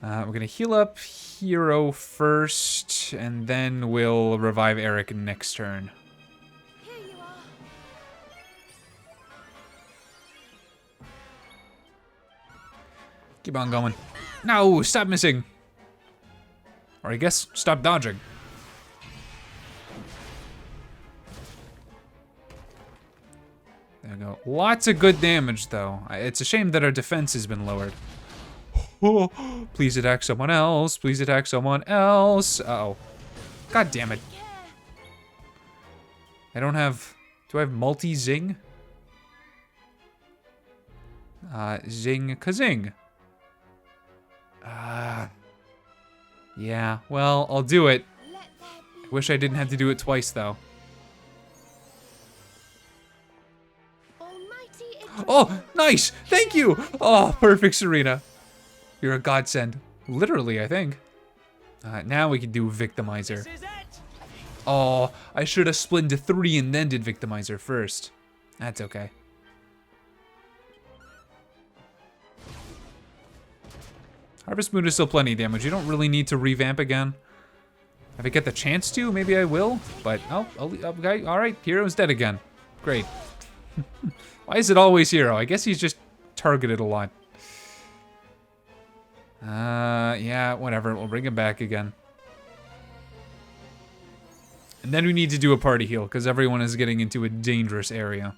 We're gonna heal up Hero first, and then we'll revive Eric next turn. Here you are. Keep on going. No, stop missing. Or I guess, stop dodging. There we go. Lots of good damage, though. It's a shame that our defense has been lowered. Oh, please attack someone else. Please attack someone else. Uh-oh. God damn it. I don't have... Do I have multi-zing? Zing kazing. Yeah, well, I'll do it. I wish I didn't have to do it twice, though. Oh, nice! Thank you! Oh, perfect, Serena. You're a godsend. Literally, I think. Now we can do Victimizer. Oh, I should have split into 3 and then did Victimizer first. That's okay. Harvest Moon is still plenty of damage. You don't really need to revamp again. If I get the chance to, maybe I will. But, oh, okay, alright, Hero's dead again. Great. Why is it always Hero? I guess he's just targeted a lot. Yeah, whatever. We'll bring him back again. And then we need to do a party heal, because everyone is getting into a dangerous area.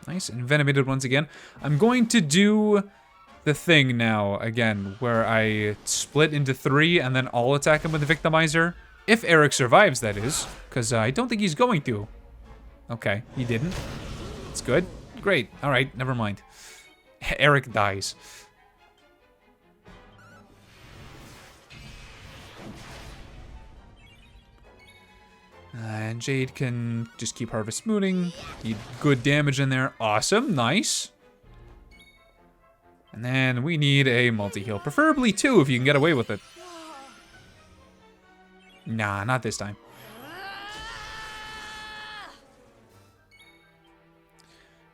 Nice, Envenomated once again. I'm going to do the thing now, again, where I split into 3 and then I'll attack him with the Victimizer. If Eric survives, that is, because I don't think he's going to. Okay, he didn't. It's good. Great. All right, never mind. Eric dies. And Jade can just keep Harvest Mooning. Need good damage in there. Awesome, nice. And then we need a multi-heal. Preferably 2 if you can get away with it. Nah, not this time.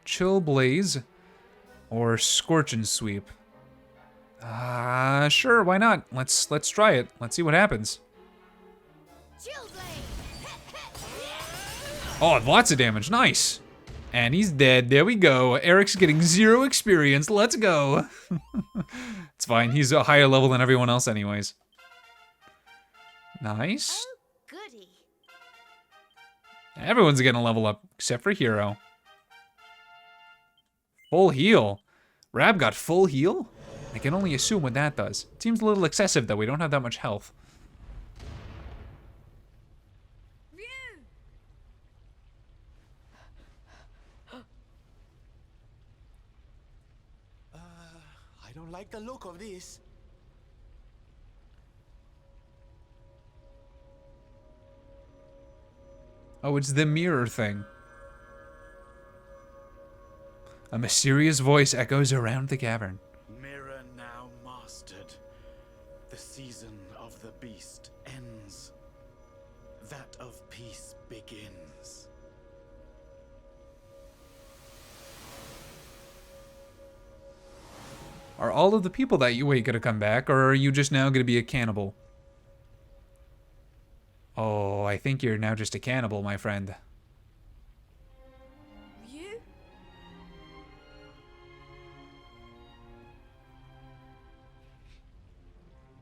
Chill Blaze or Scorch and Sweep. Sure, why not? Let's try it. Let's see what happens. Oh, lots of damage. Nice. And he's dead. There we go. Eric's getting 0 experience. Let's go. It's fine. He's a higher level than everyone else anyways. Nice. Oh, goody. Everyone's gonna level up, except for Hero. Full heal. Rab got full heal? I can only assume what that does. It seems a little excessive, though. We don't have that much health. I don't like the look of this. Oh, it's the mirror thing. A mysterious voice echoes around the cavern. Mirror now mastered. The season of the beast ends. That of peace begins. Are all of the people that you ate gonna come back, or are you just now gonna be a cannibal? Oh, I think you're now just a cannibal, my friend. You?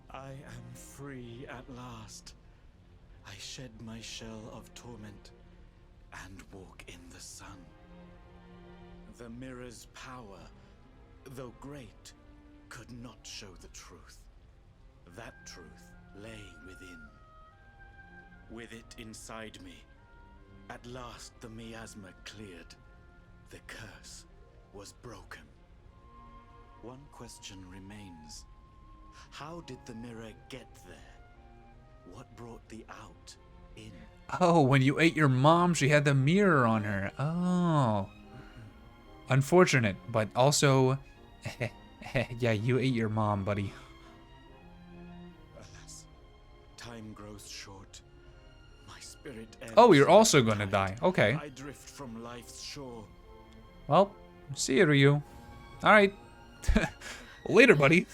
I am free at last. I shed my shell of torment and walk in the sun. The mirror's power, though great, could not show the truth. That truth lay within. With it inside me, at last the miasma cleared. The curse was broken. One question remains. How did the mirror get there? What brought the out in? Oh, when you ate your mom, she had the mirror on her. Oh. Unfortunate, but also... yeah, you ate your mom, buddy. Alas, time grows short. My spirit Oh, you're also gonna die. Okay. I drift from life's shore. Well, see you, Ryu. Alright. Later, buddy.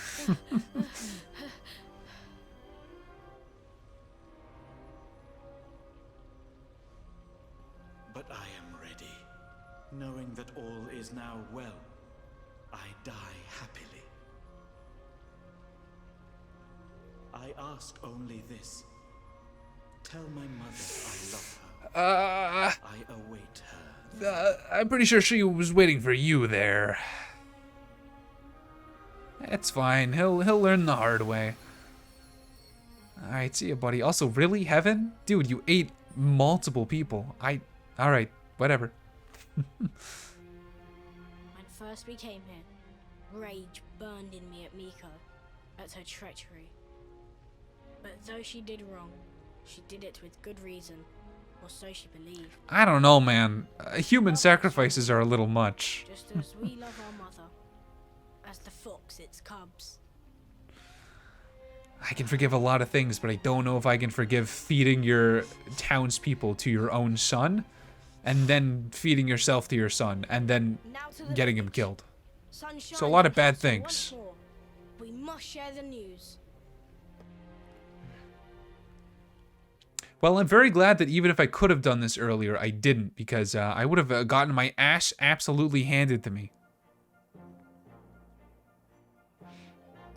But I am ready. Knowing that all is now well, I die happily. I ask only this. Tell my mother I love her. I await her. I'm pretty sure she was waiting for you there. It's fine. He'll learn the hard way. Alright, see ya, buddy. Also, really, Heaven? Dude, you ate multiple people. Alright, whatever. When first we came here, rage burned in me at Miko, at her treachery. But though she did wrong, she did it with good reason, or so she believed. I don't know, man. Human sacrifices are a little much. Just as we love our mother, as the fox its cubs. I can forgive a lot of things, but I don't know if I can forgive feeding your townspeople to your own son, and then feeding yourself to your son, and then getting him killed. So a lot of bad things. We must share the news. Well, I'm very glad that even if I could have done this earlier, I didn't, because I would have gotten my ass absolutely handed to me.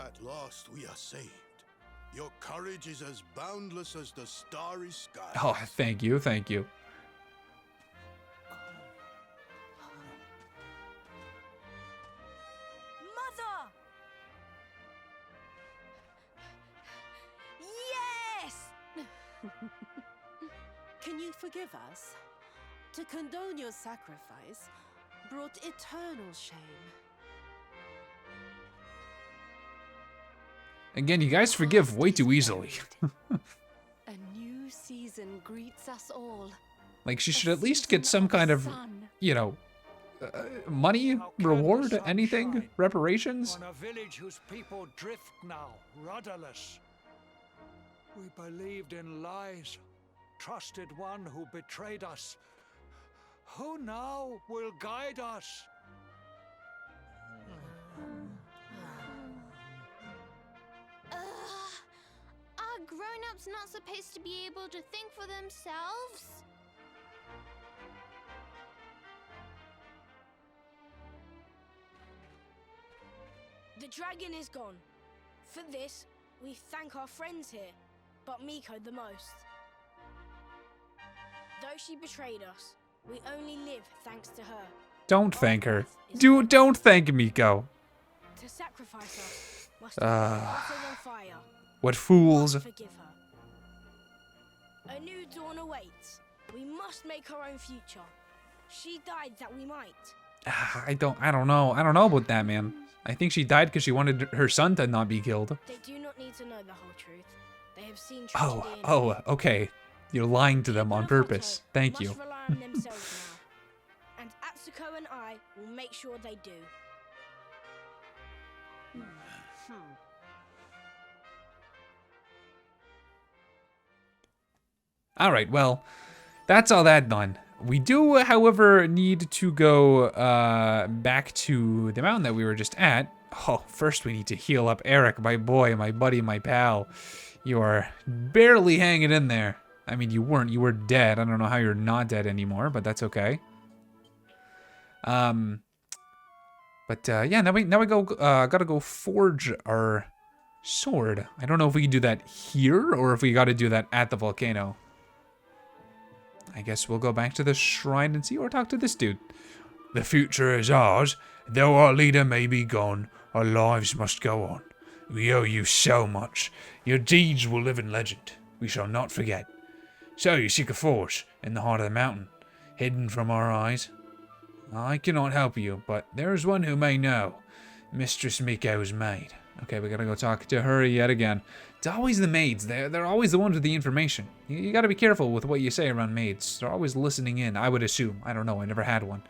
At last we are saved. Your courage is as boundless as the starry sky. Oh, thank you, thank you. Mother! Yes! Can you forgive us? To condone your sacrifice brought eternal shame. Again, you guys forgive way too easily. A new season greets us all. Like, she should at least get some kind of, you know, money, reward, anything, reparations. On a village whose people drift now, rudderless. We believed in lies, trusted one who betrayed us. Who now will guide us? Are grown-ups not supposed to be able to think for themselves? The dragon is gone. For this, we thank our friends here, but Miko the most. Though she betrayed us, we only live thanks to her. Don't thank her. Don't thank Miko. To sacrifice us must be on fire. What fools. Forgive her. A new dawn awaits. We must make our own future. She died that we might. I don't know. I don't know about that, man. I think she died because she wanted her son to not be killed. They do not need to know the whole truth. They have seen Oh, okay. You're lying to them on purpose. Thank you. Must rely on themselves now. And Atsuko and I will make sure they do. Alright, well, that's all that done. We do, however, need to go back to the mountain that we were just at. Oh, first we need to heal up Eric, my boy, my buddy, my pal. You are barely hanging in there. I mean, you weren't. You were dead. I don't know how you're not dead anymore, but that's okay. Yeah, now we go. Gotta go forge our sword. I don't know if we can do that here or if we got to do that at the volcano. I guess we'll go back to the shrine and see, or talk to this dude. The future is ours. Though our leader may be gone, our lives must go on. We owe you so much. Your deeds will live in legend. We shall not forget. So you seek a forge in the heart of the mountain, hidden from our eyes. I cannot help you, but there is one who may know. Mistress Miko's maid. Okay, we gotta go talk to her yet again. It's always the maids. They're always the ones with the information. You gotta be careful with what you say around maids. They're always listening in, I would assume. I don't know, I never had one.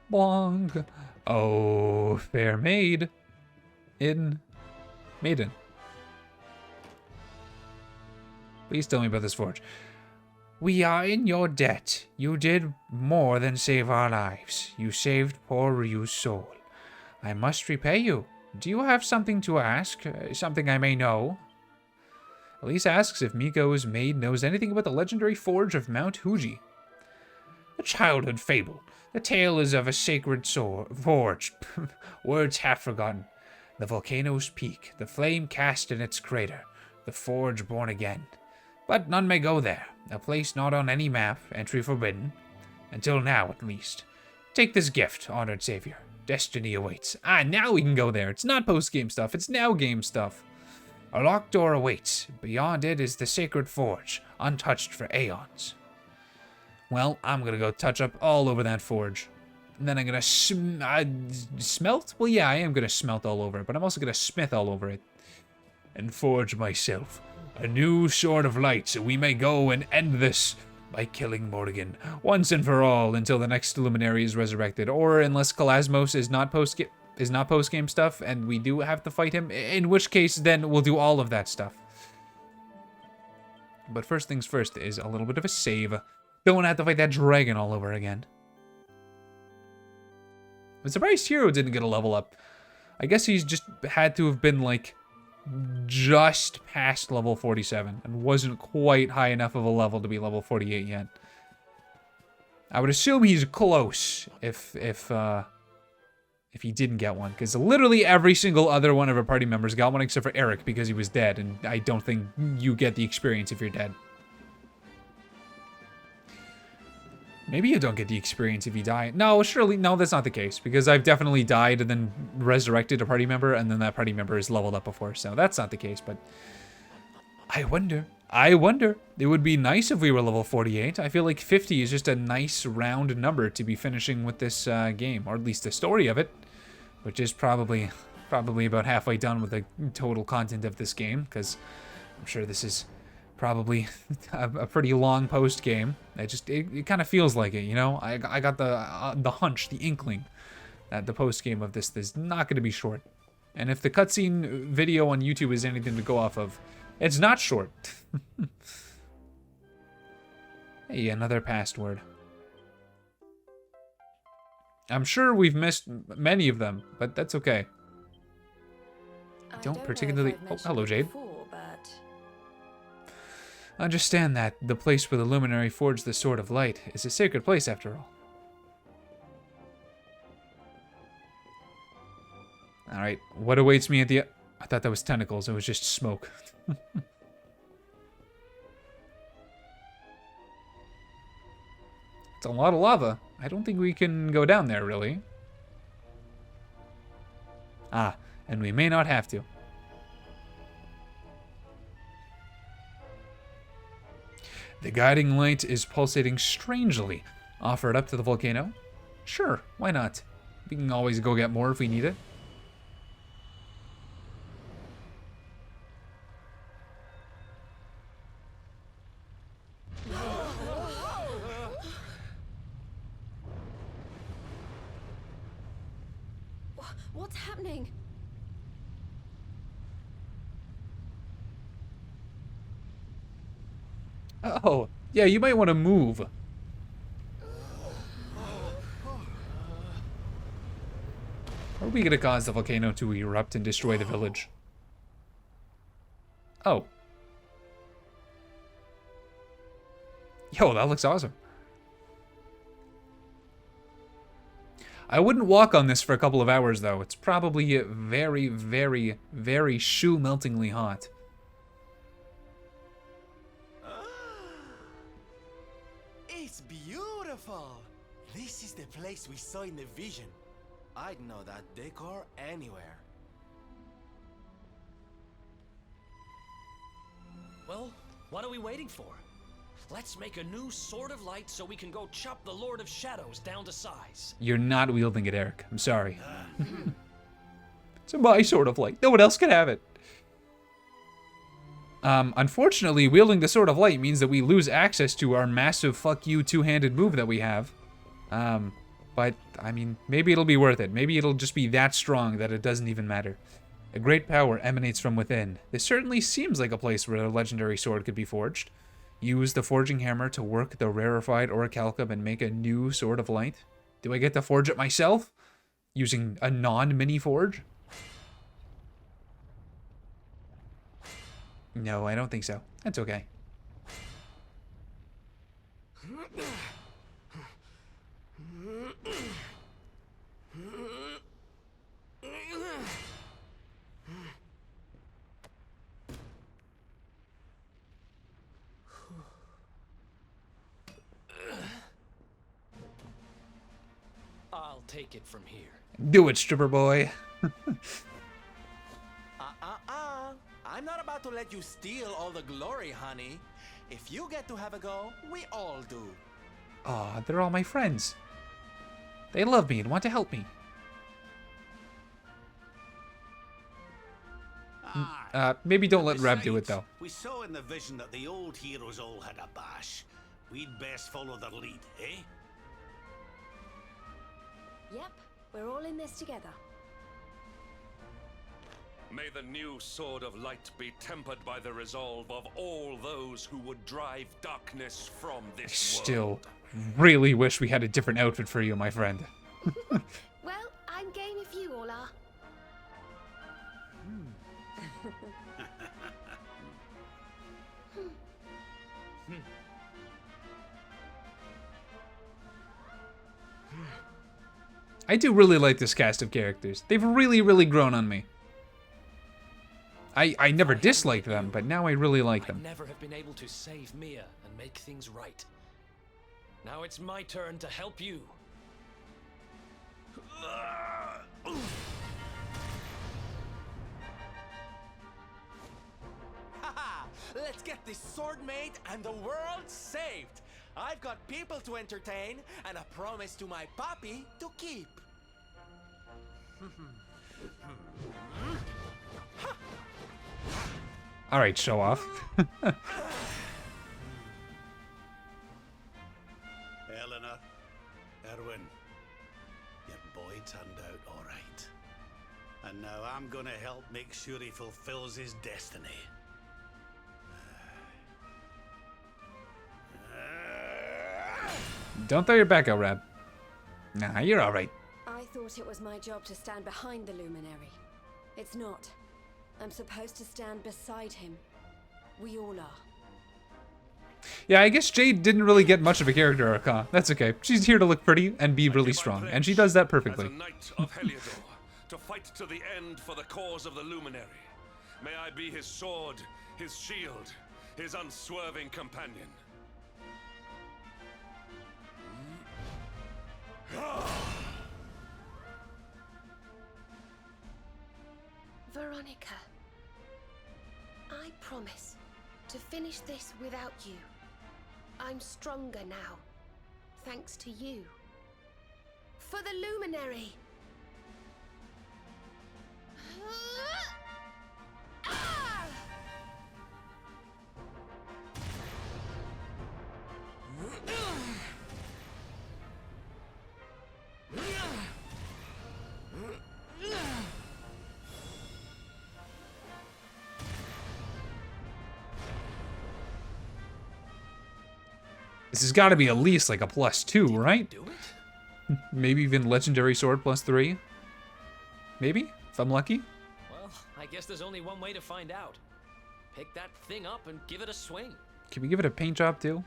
Blonde. Oh, fair maid. Maiden. Please tell me about this forge. We are in your debt. You did more than save our lives. You saved poor Ryu's soul. I must repay you. Do you have something to ask? Something I may know? Elise asks if Miko's maid knows anything about the legendary forge of Mount Fuji. A childhood fable. The tale is of a sacred forge. Words half forgotten. The volcano's peak, the flame cast in its crater, the forge born again. But none may go there. A place not on any map, entry forbidden. Until now, at least. Take this gift, honored savior. Destiny awaits. Ah, now we can go there. It's not post-game stuff, it's now game stuff. A locked door awaits. Beyond it is the sacred forge, untouched for aeons. Well, I'm gonna go touch up all over that forge. And then I'm gonna smelt? Well, yeah, I am gonna smelt all over it, but I'm also gonna smith all over it. And forge myself a new sword of light, so we may go and end this by killing Morrigan once and for all until the next luminary is resurrected, or unless Kalasmos is not post-game stuff and we do have to fight him, in which case then we'll do all of that stuff. But first things first is a little bit of a save. Don't want to have to fight that dragon all over again. I'm surprised Hero didn't get a level up. I guess he's just had to have been like just past level 47 and wasn't quite high enough of a level to be level 48 yet. I would assume he's close if he didn't get one, because literally every single other one of our party members got one except for Eric because he was dead, and I don't think you get the experience if you're dead. Maybe you don't get the experience if you die. No, surely, no, that's not the case, because I've definitely died and then resurrected a party member, and then that party member is leveled up before, so that's not the case, but I wonder. It would be nice if we were level 48. I feel like 50 is just a nice round number to be finishing with this game, or at least the story of it, which is probably about halfway done with the total content of this game, because I'm sure this is probably a pretty long post game. It kind of feels like it, you know. I got the hunch, the inkling that the post game of this is not going to be short. And if the cutscene video on YouTube is anything to go off of, it's not short. Hey, another password. I'm sure we've missed many of them, but that's okay. I don't particularly. Oh, hello, Jade. Understand that the place where the luminary forged the Sword of Light is a sacred place after all. Alright, what awaits me at the... I thought that was tentacles, it was just smoke. It's a lot of lava. I don't think we can go down there, really. Ah, and we may not have to. The guiding light is pulsating strangely. Offer it up to the volcano? Sure, why not? We can always go get more if we need it. What's happening? Oh, yeah, you might want to move. Are we gonna cause the volcano to erupt and destroy the village? Oh. Yo, that looks awesome. I wouldn't walk on this for a couple of hours, though. It's probably very, very, very shoe-meltingly hot. It's beautiful! This is the place we saw in the vision. I'd know that decor anywhere. Well, what are we waiting for? Let's make a new Sword of Light so we can go chop the Lord of Shadows down to size. You're not wielding it, Eric. I'm sorry. It's my Sword of Light. No one else can have it. Unfortunately, wielding the Sword of Light means that we lose access to our massive fuck you two-handed move that we have. But, I mean, maybe it'll be worth it. Maybe it'll just be that strong that it doesn't even matter. A great power emanates from within. This certainly seems like a place where a legendary sword could be forged. Use the forging hammer to work the rarefied orichalcum and make a new Sword of Light. Do I get to forge it myself? Using a non-mini forge? No, I don't think so. That's okay. I'll take it from here. Do it, stripper boy. I'm not about to let you steal all the glory, honey. If you get to have a go, we all do. Aw, they're all my friends. They love me and want to help me. Maybe don't let Rab do it, though. We saw in the vision that the old heroes all had a bash. We'd best follow their lead, eh? Yep, we're all in this together. May the new Sword of Light be tempered by the resolve of all those who would drive darkness from this Still really wish we had a different outfit for you, my friend. Well, I'm game if you all are. I do really like this cast of characters. They've really, really grown on me. I never disliked them, but now I really like them. I'd never have been able to save Mia and make things right. Now it's my turn to help you. Haha! Let's get this sword made and the world saved! I've got people to entertain and a promise to my papi to keep. All right, show off. Eleanor, Erwin, your boy turned out all right. And now I'm gonna help make sure he fulfills his destiny. Don't throw your back out, Rab. Nah, you're all right. I thought it was my job to stand behind the luminary. It's not. I'm supposed to stand beside him. We all are. Yeah, I guess Jade didn't really get much of a character arc, huh? That's okay. She's here to look pretty and be really strong, and she does that perfectly. As a knight of Heliodor, to fight to the end for the cause of the Luminary. May I be his sword, his shield, his unswerving companion. Veronica, I promise to finish this without you. I'm stronger now, thanks to you. For the luminary! This has got to be at least like a +2, right? Maybe even legendary sword +3. Maybe, if I'm lucky. Well, I guess there's only one way to find out. Pick that thing up and give it a swing. Can we give it a paint job too?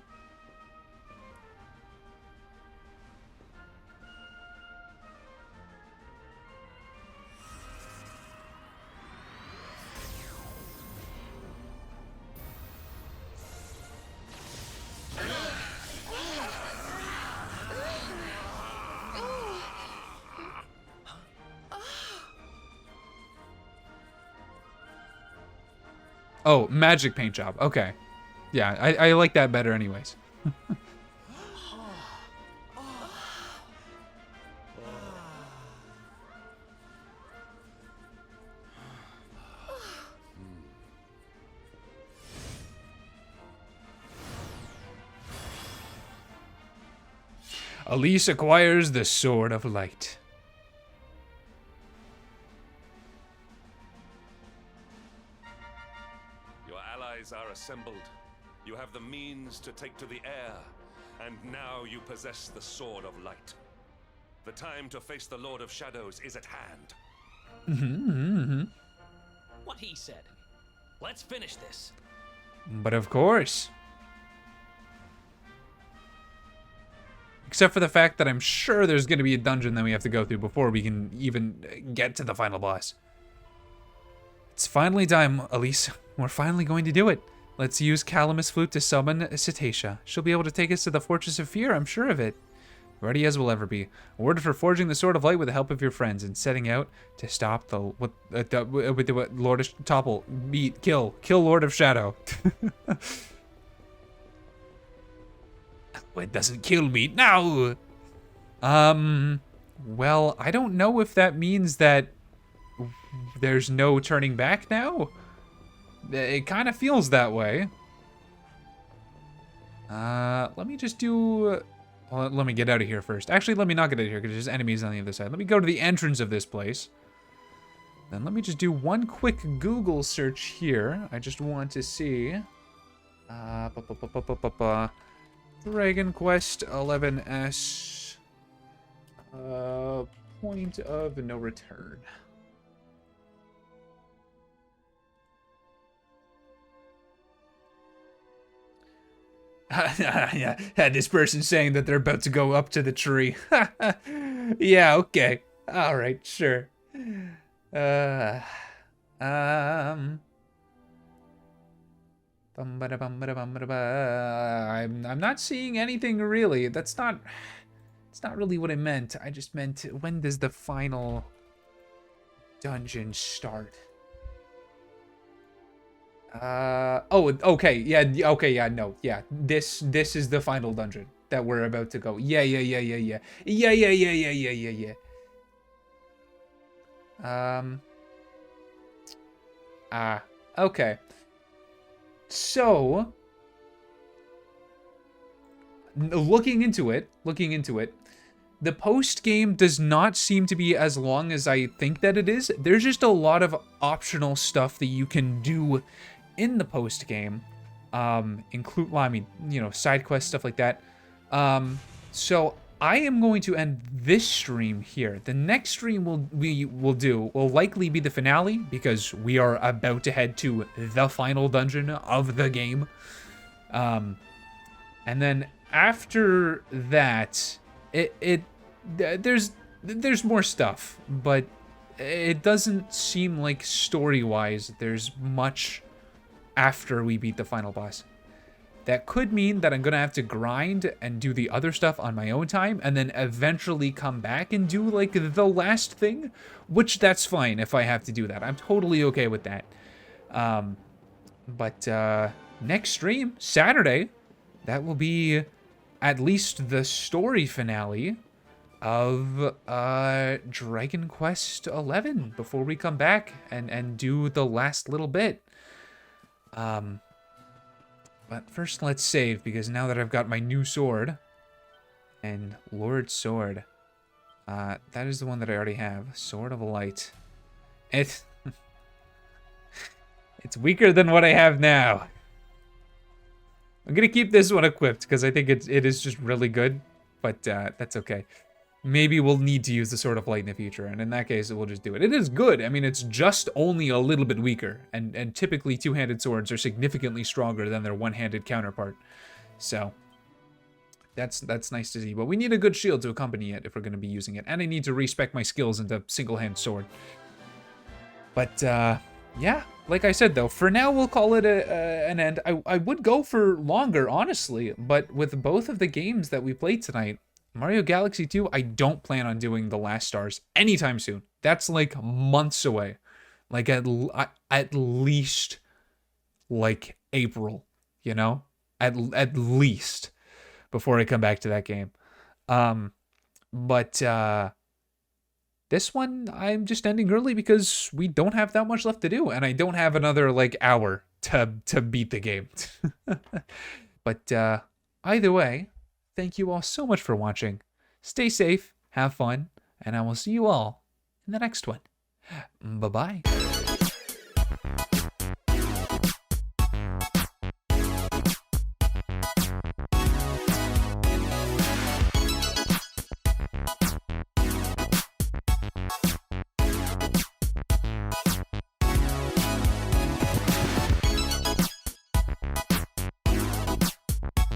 Oh, magic paint job. Okay. Yeah, I like that better anyways. Elise acquires the Sword of Light. Your allies are assembled. You have the means to take to the air, and now you possess the Sword of Light. The time to face the Lord of Shadows is at hand. What he said. Let's finish this. But of course. Except for the fact that I'm sure there's going to be a dungeon that we have to go through before we can even get to the final boss. It's finally time, Elise. We're finally going to do it. Let's use Calamus' flute to summon Cetacea. She'll be able to take us to the Fortress of Fear, I'm sure of it. Ready as we'll ever be. Awarded for forging the Sword of Light with the help of your friends and setting out to stop the Lord of Topple, beat, kill Lord of Shadow. It doesn't kill me now. Well, I don't know if that means that there's no turning back now. It kind of feels that way. Let me just do... Well, let me get out of here first. Actually, let me not get out of here because there's enemies on the other side. Let me go to the entrance of this place. Then let me just do one quick Google search here. I just want to see... Dragon Quest 11S. Point of no return. Yeah, had this person saying that they're about to go up to the tree. Yeah, okay. All right, sure. I'm not seeing anything really. It's not really what I meant. I just meant, when does the final dungeon start? Oh, okay. Yeah, okay, yeah, no. Yeah. This is the final dungeon that we're about to go. Yeah. Okay. So, looking into it, the post game does not seem to be as long as I think that it is. There's just a lot of optional stuff that you can do in the post game, include, well, I mean, you know, side quests, stuff like that. So I am going to end this stream here. The next stream will likely be the finale, because we are about to head to the final dungeon of the game. And then after that, there's more stuff, but it doesn't seem like story-wise there's much after we beat the final boss. That could mean that I'm gonna have to grind and do the other stuff on my own time, and then eventually come back and do like the last thing, which that's fine if I have to do that. I'm totally okay with that. But next stream, Saturday, that will be at least the story finale of Dragon Quest 11 before we come back and do the last little bit. But first let's save, because now that I've got my new sword and Lord Sword, that is the one that I already have, Sword of Light. It's weaker than what I have now. I'm gonna keep this one equipped because I think it is just really good, but that's okay. Maybe we'll need to use the Sword of Light in the future, and in that case, we'll just do it. It is good. I mean, it's just only a little bit weaker, and typically two-handed swords are significantly stronger than their one-handed counterpart. So that's nice to see. But we need a good shield to accompany it if we're going to be using it, and I need to respec my skills into single-hand sword. But yeah, like I said though, for now we'll call it an end. I would go for longer, honestly, but with both of the games that we played tonight, Mario Galaxy 2, I don't plan on doing the last stars anytime soon. That's like months away. Like at least like April, you know? At least before I come back to that game. But this one I'm just ending early because we don't have that much left to do, and I don't have another like hour to beat the game. But either way, thank you all so much for watching. Stay safe, have fun, and I will see you all in the next one. Bye-bye.